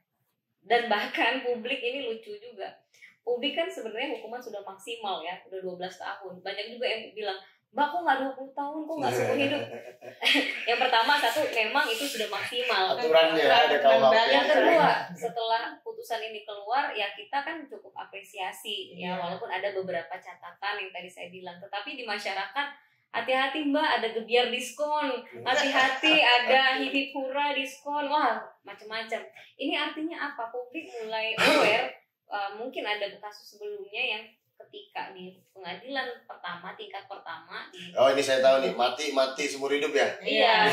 Dan bahkan publik ini lucu juga. Publik kan sebenarnya hukuman sudah maksimal ya, udah 12 tahun. Banyak juga yang bilang, Mbak, kok nggak 20 tahun, kok nggak seumur hidup? Yang pertama, satu, memang itu sudah maksimal. Aturannya ada KUHP. Yang kedua, setelah putusan ini keluar, ya kita kan cukup apresiasi. Ya, walaupun ada beberapa catatan yang tadi saya bilang. Tetapi di masyarakat, hati-hati Mbak, ada gebiar diskon. Hati-hati, ada hip hura diskon. Wah, macam-macam. Ini artinya apa? Publik mulai aware. Mungkin ada kasus sebelumnya yang ketika di pengadilan tingkat pertama oh ini saya tahu nih, mati seumur hidup ya. Iya.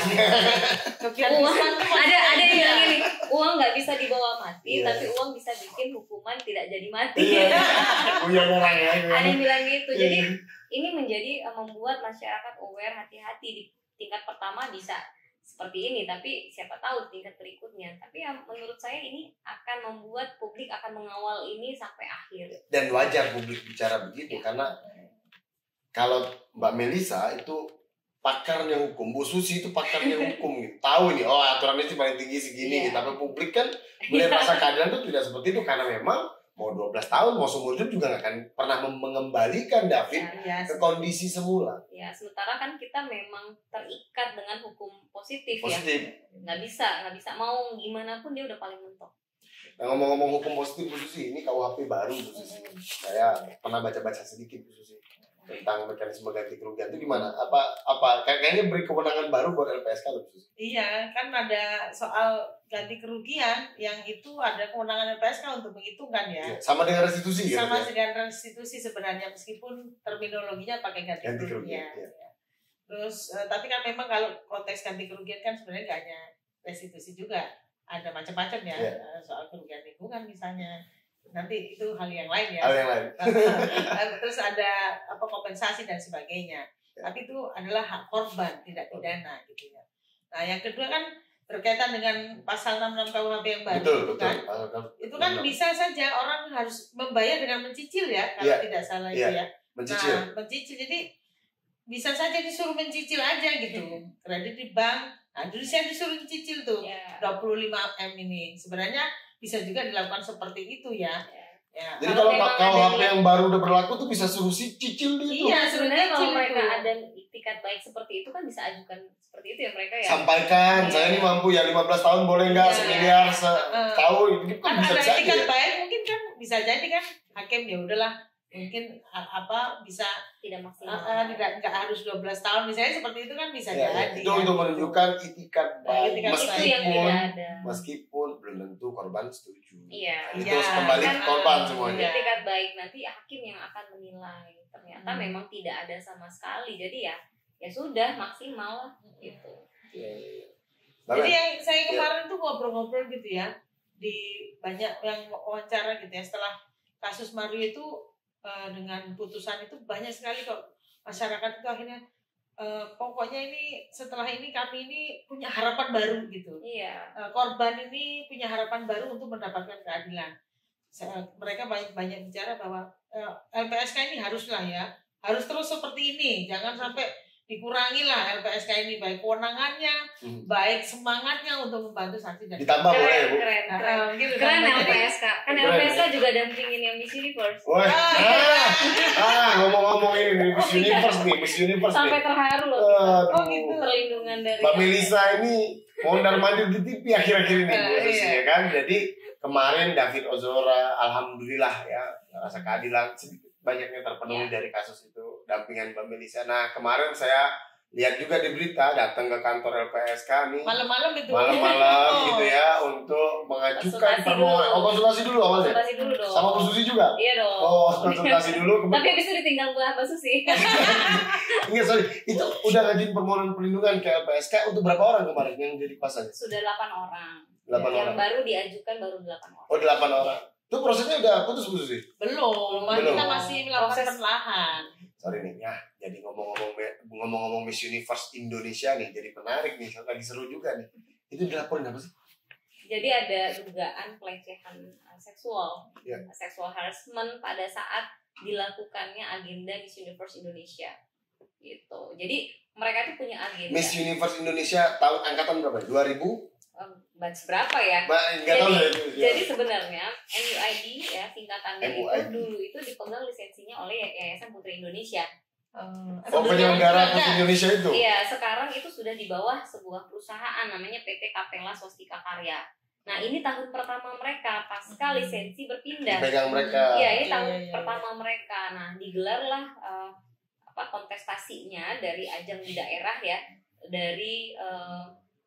Uang ada yang bilang gini, uang nggak bisa dibawa mati, tapi uang bisa bikin hukuman tidak jadi mati. Ada yang bilang gitu. Jadi ini menjadi membuat masyarakat aware, hati-hati di tingkat pertama bisa seperti ini, tapi siapa tahu tingkat berikutnya. Tapi yang menurut saya ini akan membuat publik akan mengawal ini sampai akhir. Dan wajar publik bicara begitu, karena kalau Mbak Melisa itu pakarnya hukum, Bu Susi itu pakarnya hukum gitu. Tahu nih, oh aturannya sih paling tinggi segini gitu. Tapi publik kan melihat rasa keadilan itu tidak seperti itu, karena memang mau 12 tahun, mau seumur hidup juga nggak akan pernah mengembalikan David ke kondisi semula. Ya, sementara kan kita memang terikat dengan hukum positif. Ya. Nggak bisa mau gimana pun dia udah paling mentok. Nah, ngomong-ngomong hukum positif Bu Susi, ini KUHP baru Bu Susi. Saya pernah baca-baca sedikit Bu Susi tentang mekanisme ganti kerugian itu gimana? Apa kayaknya beri kewenangan baru buat LPSK loh Bu Susi? Iya, kan ada soal ganti kerugian yang itu ada kewenangan LPSK untuk menghitungkan ya. Sama dengan restitusi ya? Sama dengan restitusi sebenarnya, meskipun terminologinya pakai ganti kerugian. Ya. Terus tapi kan memang kalau konteks ganti kerugian kan sebenarnya nggak hanya restitusi juga, ada macam-macam ya. Soal kerugian lingkungan misalnya, nanti itu hal yang lain ya. Hal yang lain. Terus ada kompensasi dan sebagainya. Tapi itu adalah hak korban, tidak pidana gitu ya. Nah yang kedua kan berkaitan dengan pasal 66 KUHP yang baru Betul, itu betul. kan. Itu kan bisa saja orang harus membayar dengan mencicil ya, kalau Iya. tidak salah Iya. itu ya. Mencicil. Nah, mencicil. Jadi bisa saja disuruh mencicil aja gitu. Kredit di bank. Nah, dulu saya disuruh mencicil tuh. Ya. 25M ini. Sebenarnya bisa juga dilakukan seperti itu ya. Ya. Jadi Kalau kalau memang KUHP ada yang baru udah berlaku tuh bisa suruh cicil dia tuh. Iya, Sebenarnya kalau cicil mereka itu. ada itikat baik seperti itu kan bisa ajukan seperti itu ya mereka ya. Sampaikan, Iya. saya ini mampu ya 15 tahun boleh nggak, Iya. semiliar setahun gitu Kan kan bisa ada bisa etikat aja. baik mungkin kan bisa jadi kan hakim ya udahlah mungkin bisa Tidak maksimal. tidak nggak harus 12 tahun misalnya seperti itu kan bisa Ya, jadi itu kan. untuk menunjukkan itikat baik itikat itu baik. yang tidak ada. meskipun belum tentu korban setuju. Iya. Nah, itu Iya. kembali ke Kan, korban semuanya. Iya. Itikat baik nanti hakim yang akan menilai. Ternyata Hmm. memang tidak ada sama sekali. Jadi ya sudah maksimal lah gitu. Iya, iya, iya. Jadi Bapak, yang saya kemarin tuh ngobrol-ngobrol gitu ya di banyak yang wawancara gitu ya setelah kasus Mario itu dengan putusan itu banyak sekali kok masyarakat itu akhirnya pokoknya ini setelah ini kami ini punya harapan baru gitu. Iya. Korban ini punya harapan baru untuk mendapatkan keadilan. Mereka banyak bicara bahwa LPSK ini haruslah ya harus terus seperti ini, jangan sampai dikurangi lah LPSK ini baik kewenangannya, baik semangatnya untuk membantu saksi dan ditambah boleh ya, Bu? Keren. gitu Keren kan. LPSK. Kan Keren, LPSK ya. juga dampingin yang Miss Universe. Wah, ngomong-ngomong ini nih, Miss Universe nih, Miss Universe Sampai nih. terharu loh. Oh, gitu. Perlindungan dari Mbak Melisa ini mondar-mandir di TV akhir-akhir ini, Bu, Iya. ya kan? Jadi kemarin David Ozora, alhamdulillah ya, rasa keadilan sedikit banyaknya terpenuhi dari kasus itu, dampingan Mbak Melisa. Nah, kemarin saya lihat juga di berita, datang ke kantor LPSK nih, malam-malam itu malam-malam Oh. gitu ya, untuk mengajukan Konsultasi permohonan. dulu. Oh, konsultasi dulu awalnya? konsultasi dulu dong. Sama Bu Susi juga? Iya dong. Oh, konsultasi dulu. Tapi habis itu ditinggal Mbak Susi. Enggak, sorry. Itu udah ngajuin permohonan perlindungan ke LPSK untuk berapa orang kemarin yang jadi pasalnya? Sudah 8 orang. 8 Yang orang. baru diajukan baru 8 orang. Oh, 8 orang. Itu prosesnya udah putus Bu Susi? belum, Belum. kita masih melakukan Proses. perlahan. Sorry nih, ya. Jadi ngomong-ngomong Miss Universe Indonesia nih, jadi menarik nih, lagi seru juga nih. Itu dilaporin apa sih? Jadi ada dugaan pelecehan seksual, Iya. sexual harassment pada saat dilakukannya agenda Miss Universe Indonesia, gitu. Jadi mereka tuh punya agenda. Miss Universe Indonesia tahun angkatan berapa? 2000? Batch berapa ya? Enggak tahu ya itu. Jadi sebenarnya MUID ya singkatannya itu MUID. dulu itu dipegang lisensinya oleh Yayasan Putri Indonesia. Oh, penyelenggara Putri Indonesia itu? Iya, sekarang itu sudah di bawah sebuah perusahaan namanya PT Kapela Swastika Karya. Nah, ini tahun pertama mereka pasca lisensi berpindah. Dipegang mereka. Iya, ini Iya, tahun iya, iya. pertama mereka. Nah, digelarlah kontestasinya dari ajang di daerah ya, dari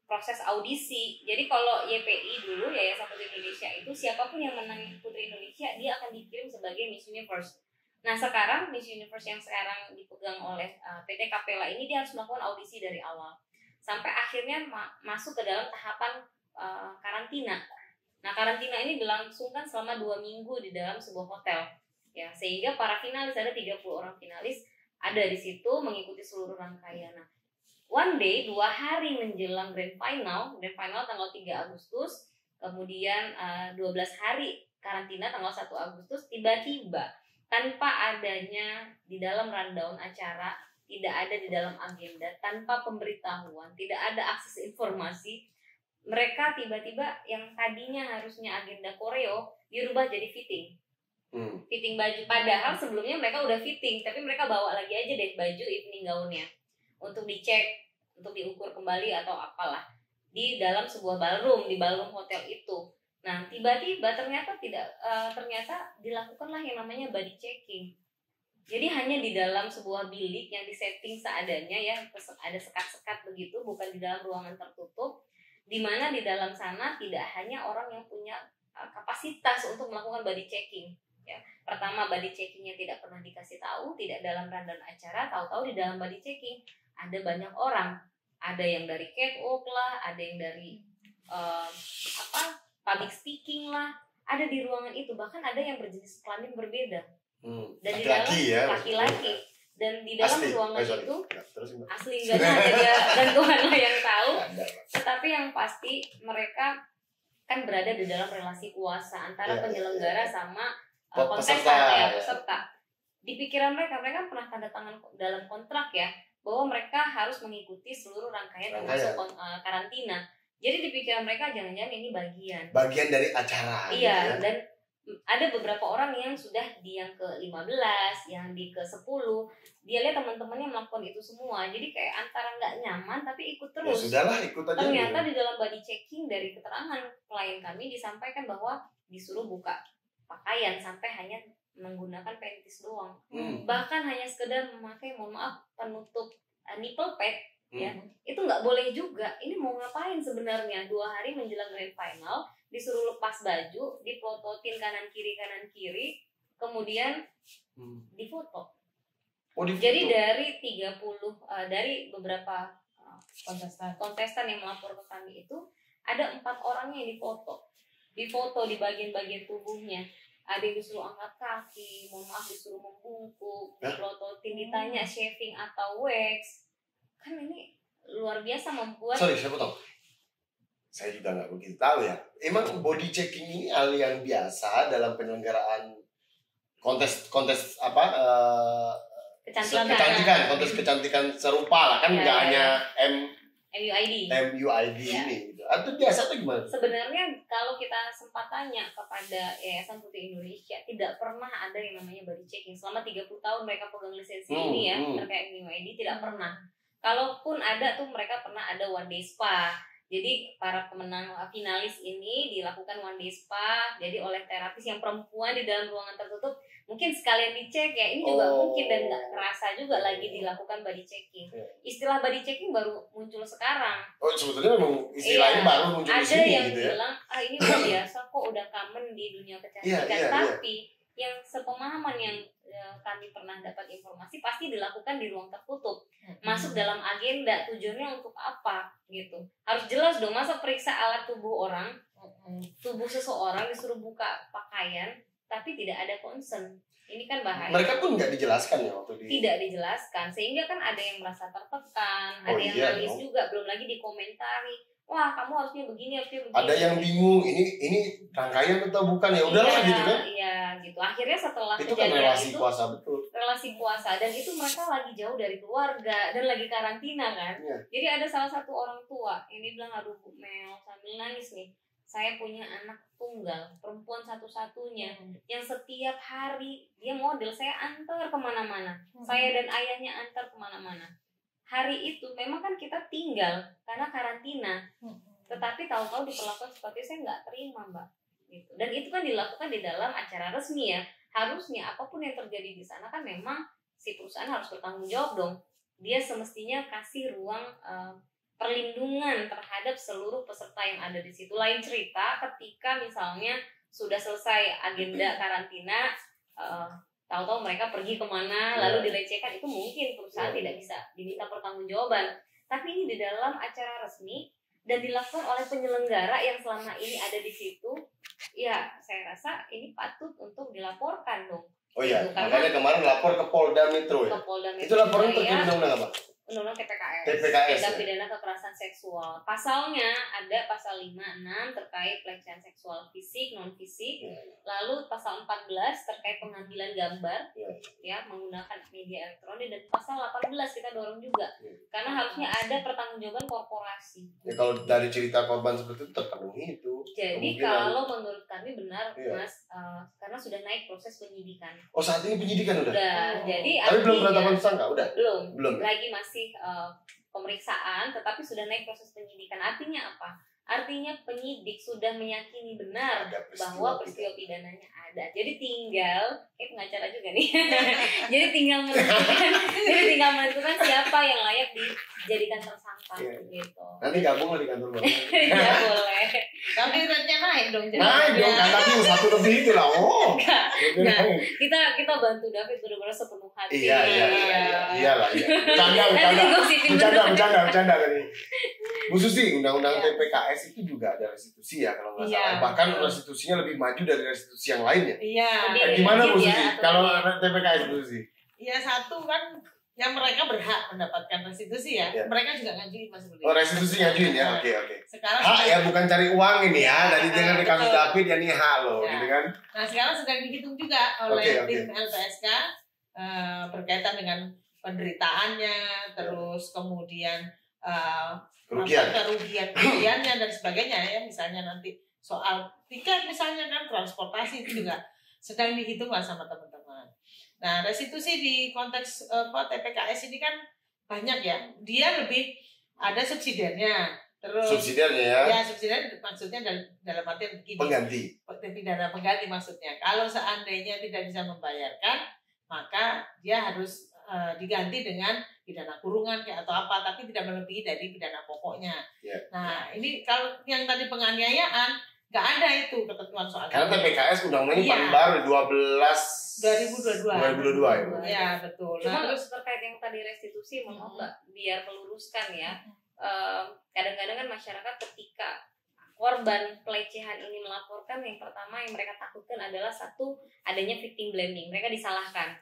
proses audisi. Jadi kalau YPI dulu Yayasan Putri Indonesia itu siapapun yang menang Putri Indonesia dia akan dikirim sebagai Miss Universe. Nah sekarang Miss Universe yang sekarang dipegang oleh PT Kapela ini dia harus melakukan audisi dari awal sampai akhirnya masuk ke dalam tahapan karantina. Nah karantina ini dilangsungkan selama 2 minggu di dalam sebuah hotel ya, sehingga para finalis ada 30 orang finalis ada di situ mengikuti seluruh rangkaian. Nah, one day 2 hari menjelang grand final tanggal 3 Agustus, kemudian 12 hari karantina tanggal 1 Agustus, tiba-tiba tanpa adanya di dalam rundown acara, tidak ada di dalam agenda, tanpa pemberitahuan, tidak ada akses informasi, mereka tiba-tiba yang tadinya harusnya agenda koreo dirubah jadi fitting. Fitting baju, padahal sebelumnya mereka udah fitting, tapi mereka bawa lagi aja deh baju evening gownnya untuk dicek, untuk diukur kembali atau apalah di dalam sebuah ballroom, di ballroom hotel itu. Nah tiba-tiba ternyata dilakukanlah yang namanya body checking. Jadi hanya di dalam sebuah bilik yang disetting seadanya ya, ada sekat-sekat begitu, bukan di dalam ruangan tertutup, di mana di dalam sana tidak hanya orang yang punya kapasitas untuk melakukan body checking. Ya, pertama body checkingnya tidak pernah dikasih tahu, tidak dalam rundown acara, tahu-tahu di dalam body checking ada banyak orang, ada yang dari catwalk lah, ada yang dari public speaking lah, ada di ruangan itu, bahkan ada yang berjenis kelamin berbeda. Dan Laki-laki ya, laki-laki. Dan di dalam Asli. ruangan Sorry. itu Nah, terus gimana? asli enggaknya ada dia dan Tuhanlah yang tahu. Ada. Tetapi yang pasti mereka kan berada di dalam relasi kuasa antara Ya, penyelenggara ya. sama Peserta, kontestan ya. peserta. Di pikiran mereka pernah tanda tangan dalam kontrak ya bahwa mereka harus mengikuti seluruh rangkaian termasuk karantina. Jadi di pikiran mereka jangan-jangan ini bagian dari acara. iya gitu ya. dan ada beberapa orang yang sudah di yang ke-15, yang di ke-10, dia lihat teman-temannya melakukan itu semua. Jadi kayak antara nggak nyaman tapi ikut Ya terus. sudahlah, ikut aja. Ternyata di dalam body checking dari keterangan klien kami disampaikan bahwa disuruh buka pakaian sampai hanya menggunakan panties doang. Bahkan hanya sekedar memakai, mohon maaf, penutup nipple pad ya. Itu nggak boleh juga. Ini mau ngapain sebenarnya? 2 hari menjelang grand final disuruh lepas baju, dipototin kanan kiri, kemudian difoto. Jadi dari 30 dari beberapa kontestan yang melapor ke kami itu ada 4 orangnya yang difoto di bagian-bagian tubuhnya. Ada yang disuruh angkat kaki, mohon maaf disuruh membungkuk, dipototin, ditanya shaving atau wax. Kan ini luar biasa membuat. Sorry, saya potong. Saya juga nggak begitu tahu ya. Emang body checking ini hal yang biasa dalam penyelenggaraan kontes kecantikan, kontes kecantikan serupa lah kan, nggak hanya MUID ini gitu. Atau biasa tuh gimana? Sebenarnya kalau kita sempat tanya kepada Yayasan Putri Indonesia, tidak pernah ada yang namanya body checking. Selama 30 tahun mereka pegang lisensi ini ya, terkait MUID tidak pernah. Kalaupun ada tuh mereka pernah ada one day spa. Jadi para pemenang finalis ini dilakukan one day spa. Jadi oleh terapis yang perempuan di dalam ruangan tertutup, mungkin sekalian dicek ya. Ini juga mungkin dan nggak terasa juga lagi dilakukan body checking. Istilah body checking baru muncul sekarang. Oh sebetulnya memang istilahnya baru muncul di sini ada yang gitu ya. bilang ini udah biasa kok, udah common di dunia kecantikan. Tapi yang sepemahaman yang kami pernah dapat informasi pasti dilakukan di ruang tertutup, masuk dalam agenda, tujuannya untuk apa gitu. Harus jelas dong, masa periksa alat tubuh orang, tubuh seseorang disuruh buka pakaian tapi tidak ada concern. Ini kan bahaya. Mereka pun nggak dijelaskan ya waktu tidak dijelaskan, sehingga kan ada yang merasa tertekan, ada yang nangis juga, belum lagi dikomentari. Wah, kamu harusnya begini. Ada yang bingung, ini rangkaian atau bukan, ya udahlah gitu kan? Iya, gitu. Akhirnya setelah itu kan relasi kuasa, betul. Relasi kuasa, dan itu mereka lagi jauh dari keluarga dan lagi karantina kan. Jadi ada salah satu orang tua ini bilang, aduh Bu Mel, sambil nangis nih, saya punya anak tunggal, perempuan satu-satunya, yang setiap hari dia model, saya antar kemana-mana, saya dan ayahnya antar kemana-mana. Hari itu memang kan kita tinggal karena karantina, tetapi tahu-tahu diperlakukan seperti saya nggak terima Mbak. Gitu. Dan itu kan dilakukan di dalam acara resmi ya. Harusnya apapun yang terjadi di sana kan memang si perusahaan harus bertanggung jawab dong. Dia semestinya kasih ruang perlindungan terhadap seluruh peserta yang ada di situ. Lain cerita ketika misalnya sudah selesai agenda karantina, tahu-tahu mereka pergi kemana lalu dilecehkan, itu mungkin perusahaan tidak bisa diminta pertanggungjawaban. Tapi ini di dalam acara resmi dan dilakukan oleh penyelenggara yang selama ini ada di situ, ya saya rasa ini patut untuk dilaporkan dong. Oh iya, makanya kemarin lapor ke Polda Metro ya. Ke Polda Metro. Itu laporan terkait undang-undang apa? Undang-undang TPKS, Tindak pidana kekerasan seksual. Pasalnya ada pasal 5, 6 terkait pelecehan seksual fisik, non fisik. Lalu pasal 14 terkait pengambilan gambar, ya menggunakan media elektronik, dan pasal 18 kita dorong juga. Karena harusnya ada pertanggungjawaban korporasi. Ya kalau dari cerita korban seperti itu terpenuhi itu. Jadi kalau menurut kami benar Mas, karena sudah naik proses penyidikan. Oh saat ini penyidikan udah? Jadi tapi belum penetapan tersangka, udah? Belum. Lagi masih pemeriksaan, tetapi sudah naik proses penyidikan. Artinya apa? Artinya penyidik sudah meyakini benar bahwa peristiwa pidananya ada. Jadi tinggal pengacara juga nih. jadi tinggal menentukan siapa yang layak dijadikan tersangka gitu. Nanti gabung lah di kantor baru. Ya boleh. Tapi rate-nya naik dong. Naik dong, kan tadi 1 lebih itu lah. Nah, kita bantu David benar-benar sepenuh hati. Iyalah. Bercanda tadi. Bu Susi, undang-undang TPKS itu juga ada restitusi ya kalau nggak salah. Bahkan restitusinya lebih maju dari restitusi yang lainnya. Iya. Gimana Bu Susi? Kalau TPKS Bu Susi? Ya satu kan yang mereka berhak mendapatkan restitusi ya. Ya. Mereka juga ngajuin Mas Budi. Oh, restitusi ngajuin ya. Oke. Sekarang Hak ya, bukan cari uang ini ya. Dari jangan di kasus betul. David ya, ini hak loh, Ya. gitu kan. Nah sekarang sedang dihitung juga oleh Oke. tim LPSK berkaitan dengan penderitaannya, terus kemudian kerugiannya dan sebagainya ya. Misalnya nanti soal tiket misalnya kan, transportasi itu juga sedang dihitung lah sama teman-teman. Nah restitusi di konteks TPKS ini kan banyak ya. Dia lebih ada subsidiarnya. Terus Subsidiarnya ya. Ya subsidiar maksudnya dalam artian begini. Pidana pengganti maksudnya. Kalau seandainya tidak bisa membayarkan, maka dia harus diganti dengan pidana kurungan kayak atau apa, tapi tidak melebihi dari pidana pokoknya. Yeah. Nah ini kalau yang tadi penganiayaan nggak ada itu ketentuan soal. Karena TPKS undang-undangnya paling baru 2022 ya. Ya betul. Cuma Nah, terus terkait yang tadi restitusi, mohon Mbak biar meluruskan ya. Kadang-kadang kan masyarakat ketika korban pelecehan ini melaporkan, yang pertama yang mereka takutkan adalah satu, adanya victim blaming, mereka disalahkan.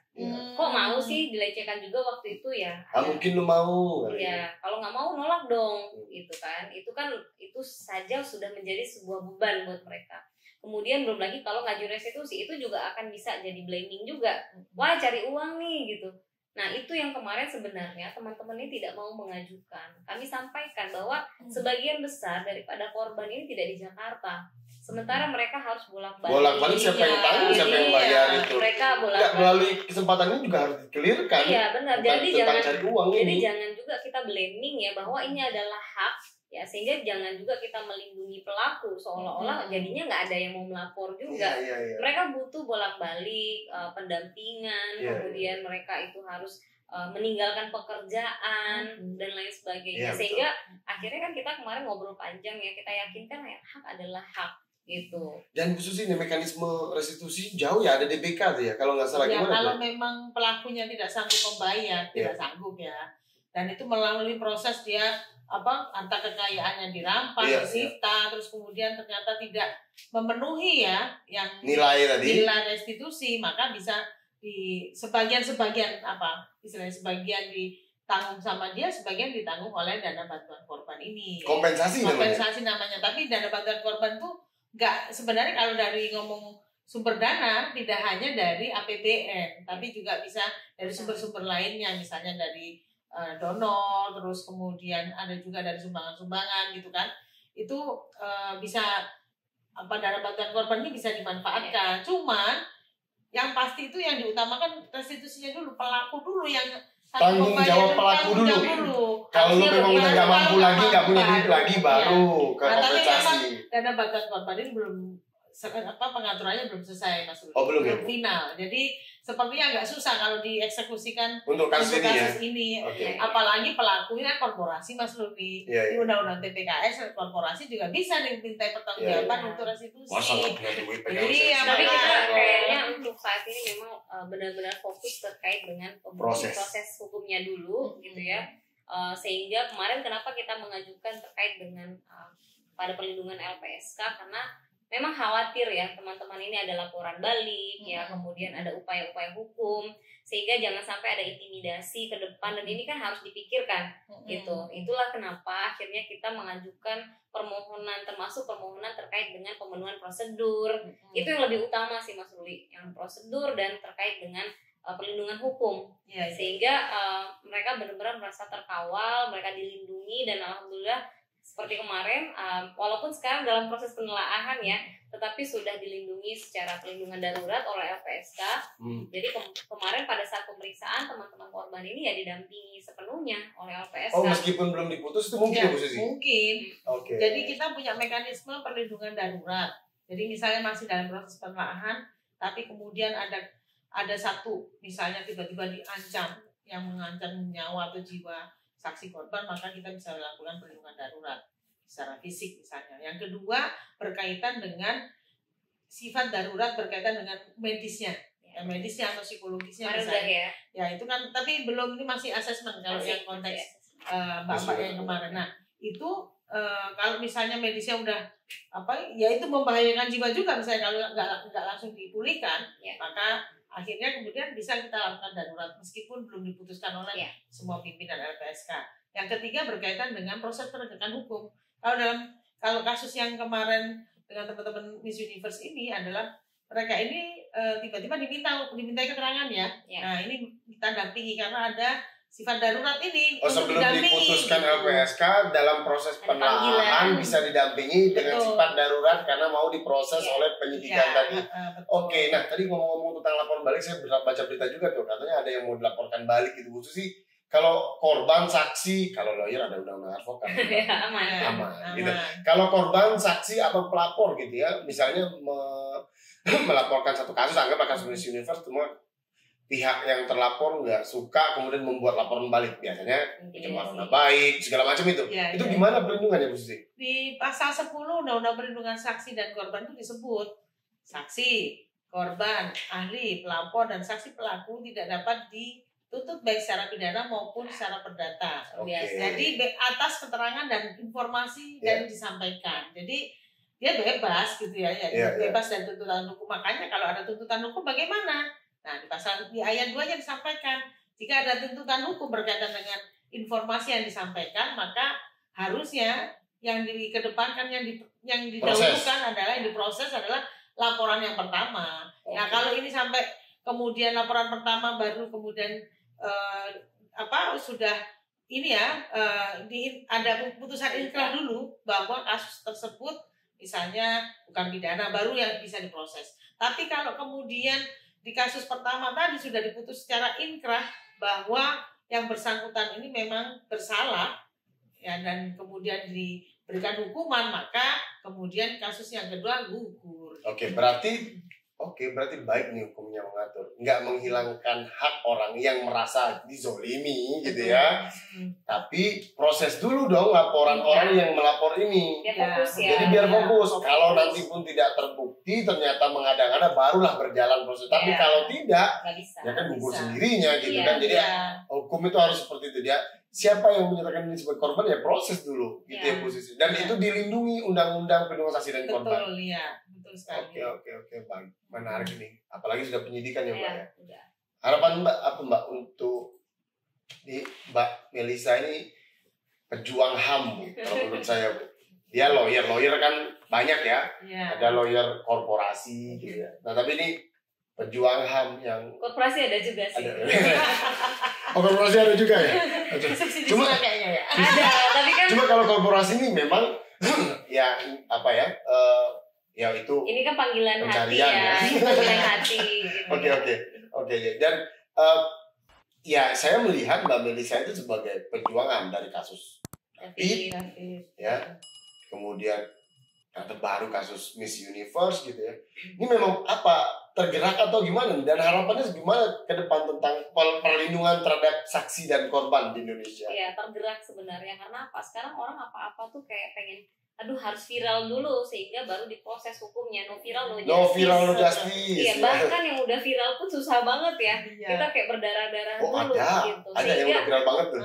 Kok mau sih dilecehkan juga waktu itu ya? Mungkin lu mau. Ya, kalau nggak mau nolak dong, gitu kan? Itu saja sudah menjadi sebuah beban buat mereka. Kemudian belum lagi kalau ngaju restitusi itu juga akan bisa jadi blaming juga. Wah cari uang nih gitu. Nah itu yang kemarin sebenarnya teman-teman ini tidak mau mengajukan. Kami sampaikan bahwa sebagian besar daripada korban ini tidak di Jakarta. Sementara mereka harus bolak-balik. Bolak-balik siapa yang tanggung, siapa yang bayar itu. Mereka bolak-balik. Melalui kesempatan ini juga harus dikelirkan. Iya benar. Jadi jangan juga kita blaming ya bahwa ini adalah hak. Ya sehingga jangan juga kita melindungi pelaku seolah-olah jadinya nggak ada yang mau melapor juga. Mereka butuh bolak-balik pendampingan, kemudian mereka itu harus meninggalkan pekerjaan dan lain sebagainya. Sehingga akhirnya kan kita kemarin ngobrol panjang ya, kita yakinkan ya hak adalah hak gitu. Dan khusus ini mekanisme restitusi jauh ya, ada DPK tuh ya kalau nggak salah ya, gimana? Kalau memang pelakunya tidak sanggup membayar, tidak sanggup ya, dan itu melalui proses dia harta kekayaannya dirampas, disita, terus kemudian ternyata tidak memenuhi ya yang nilai restitusi, maka bisa di sebagian istilahnya sebagian ditanggung sama dia, sebagian ditanggung oleh dana bantuan korban ini. Kompensasi namanya. Tapi dana bantuan korban tuh nggak, sebenarnya kalau dari ngomong sumber dana tidak hanya dari APBN, tapi juga bisa dari sumber-sumber lainnya, misalnya dari donor, terus kemudian ada juga dari sumbangan-sumbangan gitu kan. Itu bisa dana bantuan korban ini bisa dimanfaatkan. Cuman yang pasti itu yang diutamakan restitusinya dulu, pelaku dulu yang tanggung jawab pelaku dulu. Kalau lu memang udah nggak mampu lagi, nggak punya duit lagi, baru ke kompensasi. Dana bantuan korban ini belum pengaturannya belum selesai Mas Rudi. Belum final. Jadi sepertinya agak susah kalau dieksekusikan untuk kasus ini. Apalagi pelakunya korporasi Mas Rudi. Di Undang-Undang TPKS korporasi juga bisa diminta pertanggungjawaban untuk restitusi. Tapi kita kayaknya untuk saat ini memang benar-benar fokus terkait dengan proses hukumnya dulu gitu ya. Sehingga kemarin kenapa kita mengajukan terkait dengan pada perlindungan LPSK, karena memang khawatir ya teman-teman ini ada laporan balik ya, kemudian ada upaya-upaya hukum, sehingga jangan sampai ada intimidasi ke depan, dan ini kan harus dipikirkan gitu. Itulah kenapa akhirnya kita mengajukan permohonan, termasuk permohonan terkait dengan pemenuhan prosedur. Itu yang lebih utama sih Mas Ruli, yang prosedur dan terkait dengan perlindungan hukum. Sehingga mereka benar-benar merasa terkawal, mereka dilindungi, dan alhamdulillah seperti kemarin, walaupun sekarang dalam proses penelaahan ya, tetapi sudah dilindungi secara pelindungan darurat oleh LPSK. Jadi kemarin pada saat pemeriksaan teman-teman korban ini ya didampingi sepenuhnya oleh LPSK. Meskipun belum diputus itu mungkin Bu Susi? Mungkin. Jadi kita punya mekanisme perlindungan darurat. Jadi misalnya masih dalam proses penelaahan, tapi kemudian ada satu misalnya tiba-tiba diancam, yang mengancam nyawa atau jiwa saksi korban, maka kita bisa melakukan perlindungan darurat secara fisik misalnya. Yang kedua berkaitan dengan sifat darurat, berkaitan dengan medisnya, medisnya atau psikologisnya misalnya. Ya itu kan, tapi belum, ini masih asesmen kalau yang konteks mbak-mbak yang kemarin. Nah itu kalau misalnya medisnya udah ya itu membahayakan jiwa juga misalnya, kalau nggak langsung dipulihkan, maka akhirnya kemudian bisa kita lakukan darurat meskipun belum diputuskan oleh Iya. semua pimpinan LPSK. Yang ketiga berkaitan dengan proses penegakan hukum. Kalau kasus yang kemarin dengan teman-teman Miss Universe ini adalah mereka ini tiba-tiba dimintai keterangan ya. Ya. Nah ini kita dampingi karena ada sifat darurat ini Oh, untuk sebelum diputuskan LPSK dalam proses Ada penelahan panggilan. bisa didampingi dengan Betul. sifat darurat karena mau diproses Iya. oleh penyidikan tadi. betul. Oke, nah tadi ngomong-ngomong tentang laporan balik, saya baca berita juga tuh, katanya ada yang mau dilaporkan balik gitu. Khusus sih kalau korban, saksi, kalau lawyer ada undang-undang advokat. Ya, aman. Aman, gitu. Kalau korban, saksi atau pelapor gitu ya, misalnya melaporkan satu kasus, anggaplah kasus Miss Universe, semua pihak yang terlapor nggak suka kemudian membuat laporan balik, biasanya pencemaran nama baik, segala macam itu. Ya, Itu ya. gimana perlindungannya Bu Susi? Di pasal 10 Undang-Undang Perlindungan Saksi dan Korban itu disebut saksi, korban, ahli, pelapor, dan saksi pelaku tidak dapat dituntut baik secara pidana maupun secara perdata. Oke. Jadi atas keterangan dan informasi Ya. yang disampaikan. Jadi dia bebas gitu ya, Ya, bebas dari tuntutan hukum. Makanya kalau ada tuntutan hukum bagaimana? Nah, di ayat 2-nya disampaikan, jika ada tuntutan hukum berkaitan dengan informasi yang disampaikan, maka harusnya yang dikedepankan, yang didahulukan adalah, yang diproses adalah laporan yang pertama. Nah, kalau ini sampai kemudian laporan pertama baru kemudian sudah ini ya, ada putusan inkrah dulu bahwa kasus tersebut misalnya bukan pidana, baru yang bisa diproses. Tapi kalau kemudian di kasus pertama tadi sudah diputus secara inkrah bahwa yang bersangkutan ini memang bersalah ya, dan kemudian diberikan hukuman, maka kemudian kasus yang kedua gugur. Oke, berarti baik nih hukumnya mengatur, nggak menghilangkan hak orang yang merasa dizolimi gitu ya. Tapi proses dulu dong laporan orang yang melapor ini. Biar fokus ya. Jadi biar fokus. Kalau nanti pun tidak terbukti, ternyata mengada-ngada, barulah berjalan proses. Tapi Iya. kalau tidak, Nggak bisa. ya kan gugur Bisa. sendirinya gitu Iya, kan. Jadi Ya, hukum itu harus seperti itu dia. Siapa yang menyatakan ini sebagai korban ya proses dulu gitu Iya. ya posisi. Dan itu dilindungi Undang-Undang Perlindungan Saksi dan Korban. betul ya, betul sekali. Oke, baik. Menarik ini. Apalagi sudah penyidikan ya, Mbak Iya, ya. udah. Harapan Mbak apa Mbak untuk Mbak Melisa ini pejuang HAM Bu, kalau menurut saya Bu. Dia lawyer kan banyak ya. Ya. Ada lawyer korporasi gitu ya. Nah, tapi ini pejuang HAM yang Korporasi ada juga sih. ada. Oh, korporasi ada juga ya. Subsidi Cuma- kayaknya ya. Ada, tapi kan Cuma kalau korporasi ini memang ya apa ya? Ya itu ini kan panggilan hati Pencarian ya. ya. Ini panggilan hati gitu. Oke. Dan ya saya melihat Mbak Melisa itu sebagai perjuangan dari kasus Tapi ya, kemudian yang terbaru kasus Miss Universe gitu ya. Ini memang apa tergerak atau gimana? Dan harapannya gimana ke depan tentang perlindungan terhadap saksi dan korban di Indonesia? ya tergerak sebenarnya karena apa? Sekarang orang apa-apa tuh kayak pengen harus viral dulu sehingga baru diproses hukumnya. No viral no justice. No viral no justice. Iya, bahkan yang udah viral pun susah banget ya. Iya. Kita kayak berdarah-darah Oh dulu ada gitu. yang udah viral banget tuh.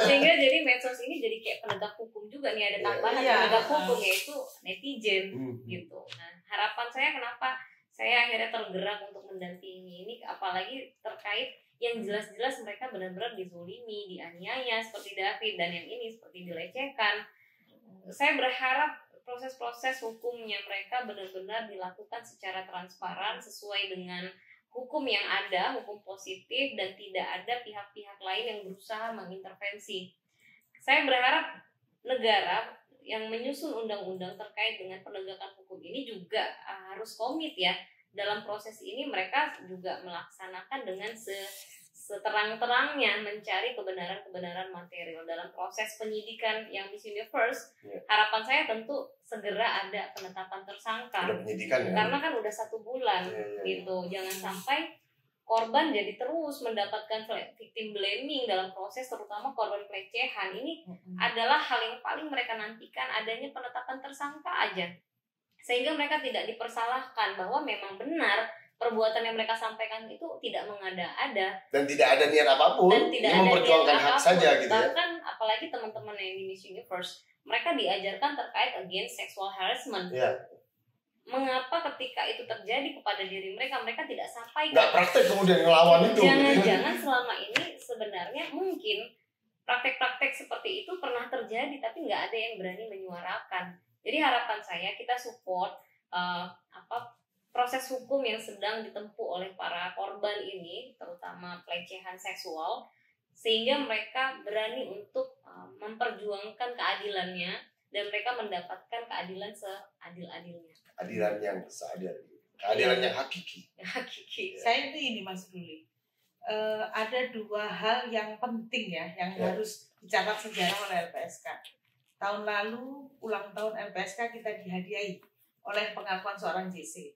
Sehingga jadi medsos ini jadi kayak penegak hukum juga nih, ada tambahan Iya. penegak hukum yaitu netizen Hmm. gitu. Nah, harapan saya kenapa saya akhirnya tergerak untuk mendampingi ini, apalagi terkait yang jelas-jelas mereka benar-benar dizolimi, dianiaya seperti David, dan yang ini seperti dilecehkan. Saya berharap proses-proses hukumnya mereka benar-benar dilakukan secara transparan sesuai dengan hukum yang ada, hukum positif, dan tidak ada pihak-pihak lain yang berusaha mengintervensi. Saya berharap negara yang menyusun undang-undang terkait dengan penegakan hukum ini juga harus komit ya. Dalam proses ini mereka juga melaksanakan dengan seterang-terangnya mencari kebenaran-kebenaran material dalam proses penyidikan yang Miss Universe. Ya. Harapan saya tentu segera ada penetapan tersangka. Udah penyidikan ya. Karena kan udah 1 bulan Iya. gitu. Jangan sampai korban jadi terus mendapatkan victim blaming dalam proses, terutama korban pelecehan. Ini adalah hal yang paling mereka nantikan, adanya penetapan tersangka aja. Sehingga mereka tidak dipersalahkan bahwa memang benar perbuatan yang mereka sampaikan itu tidak mengada-ada Dan tidak ada niat apapun, dan tidak ini ada memperjuangkan niat hak apapun. saja gitu ya. Bahkan apalagi teman-teman yang di Miss Universe, mereka diajarkan terkait against sexual harassment. Iya. mengapa ketika itu terjadi kepada diri mereka tidak sampaikan. Nggak praktek kemudian ngelawan itu. Jangan-jangan selama ini sebenarnya mungkin praktek-praktek seperti itu pernah terjadi tapi nggak ada yang berani menyuarakan. Jadi harapan saya kita support proses hukum yang sedang ditempuh oleh para korban ini, terutama pelecehan seksual, sehingga mereka berani untuk memperjuangkan keadilannya dan mereka mendapatkan keadilan seadil-adilnya. Keadilan yang seadil-adilnya. Keadilan yang hakiki. Hakiki. Saya itu ini Mas Ruli. Ada dua hal yang penting ya yang harus dicatat sejarah oleh LPSK. Tahun lalu ulang tahun LPSK kita dihadiahi oleh pengakuan seorang JC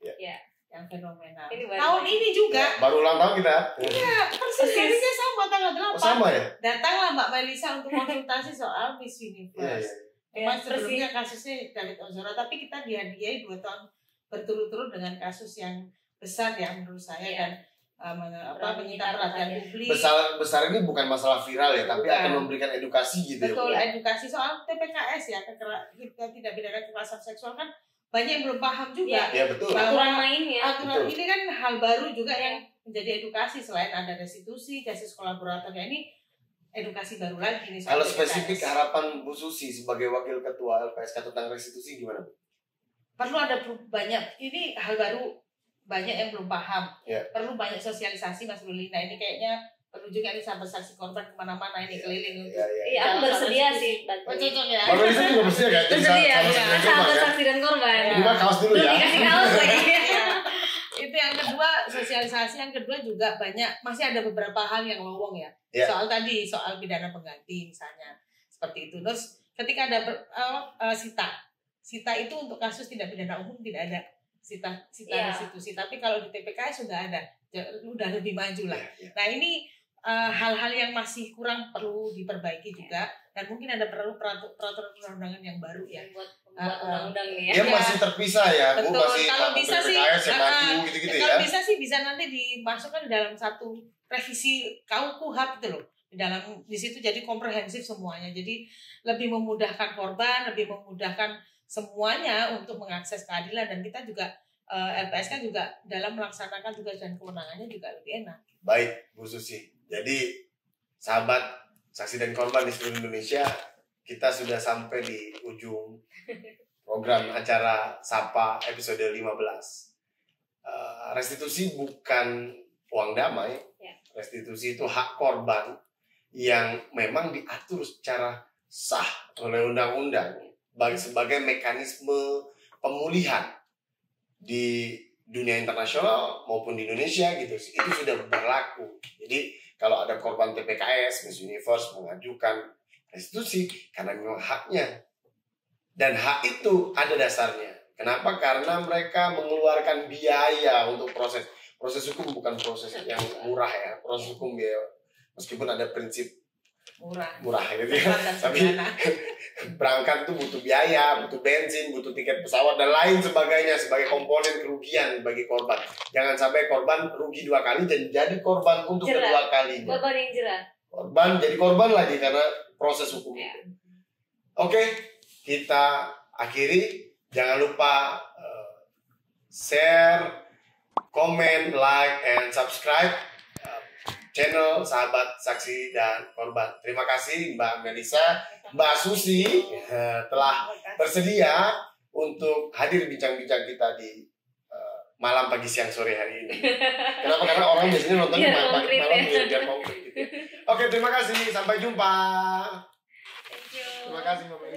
yang fenomenal. Tahun ini juga baru ulang tahun kita. Iya, persis harinya sama tanggal 8. Sama ya? Datanglah Mbak Melisa untuk konsultasi soal Miss Universe. Memang sebelumnya kasusnya David Ozora, tapi kita dihadiahi 2 tahun berturut-turut dengan kasus yang besar ya menurut saya dan menyita perhatian publik. Besar ini bukan masalah viral ya, tapi akan memberikan edukasi gitu. Betul, edukasi soal TPKS ya, kita tidak pidana kekerasan seksual kan banyak yang belum paham juga. Iya betul. Aturan mainnya. Aturan ini kan hal baru juga yang menjadi edukasi selain ada restitusi, justice kolaborator ini edukasi baru lagi nih. Kalau spesifik harapan Bu Susi sebagai wakil ketua LPSK tentang restitusi gimana? Perlu ada banyak, ini hal baru, banyak yang belum paham. Perlu banyak sosialisasi Mas Ruli. Nah ini kayaknya perlu juga nih saksi korban kemana-mana ini keliling untuk. Iya, aku bersedia sih. Cocok ya. Mbak Melisa juga bersedia kan? Bersedia, sahabat saksi dan korban. Ini mah kaos dulu ya. Dikasih kaos lagi. Itu yang kedua, sosialisasi. Yang kedua juga masih ada beberapa hal yang lowong ya. Soal pidana pengganti misalnya. Seperti itu. Terus ketika ada sita itu untuk kasus tindak pidana umum tidak ada sita restitusi. Tapi kalau di TPKS sudah ada, udah lebih maju lah. Nah ini hal-hal yang masih kurang perlu diperbaiki juga dan mungkin ada peraturan perundangan yang baru ya. Buat undang-undang nih ya. Dia masih terpisah ya, Bu. Betul. Masih Kalau bisa sih, gitu-gitu kalau ya. bisa sih bisa nanti dimasukkan dalam satu revisi KUHP itu loh. Di situ jadi komprehensif semuanya. Jadi lebih memudahkan korban, lebih memudahkan semuanya untuk mengakses keadilan dan kita juga LPSK juga dalam melaksanakan tugas dan kewenangannya juga lebih enak. Baik, Bu Susi. Jadi sahabat saksi dan korban di seluruh Indonesia, kita sudah sampai di ujung program acara Sapa episode 15. Restitusi bukan uang damai. Restitusi itu hak korban yang memang diatur secara sah oleh undang-undang sebagai mekanisme pemulihan di dunia internasional maupun di Indonesia gitu. Itu sudah berlaku. Jadi kalau ada korban TPKS, Miss Universe mengajukan restitusi karena memang haknya. Dan hak itu ada dasarnya. Kenapa? Karena mereka mengeluarkan biaya untuk proses hukum, bukan proses yang murah ya. Proses hukum biaya, meskipun ada prinsip murah gitu ya. Tapi berangkat itu butuh biaya, butuh bensin, butuh tiket pesawat dan lain sebagainya sebagai komponen kerugian bagi korban. Jangan sampai korban rugi 2 kali dan jadi korban untuk kedua kalinya. Korban yang jerah. Korban jadi korban lagi karena proses hukum. Oke, kita akhiri. Jangan lupa share, komen, like, and subscribe channel Sahabat Saksi dan Korban. Terima kasih Mbak Melisa, Mbak Susi telah bersedia untuk hadir bincang-bincang kita di malam, pagi, siang, sore hari ini. Kenapa? Karena orang biasanya nontonnya malam biar konkret gitu. Oke, terima kasih. Sampai jumpa. Thank you. Terima kasih Mbak Melisa.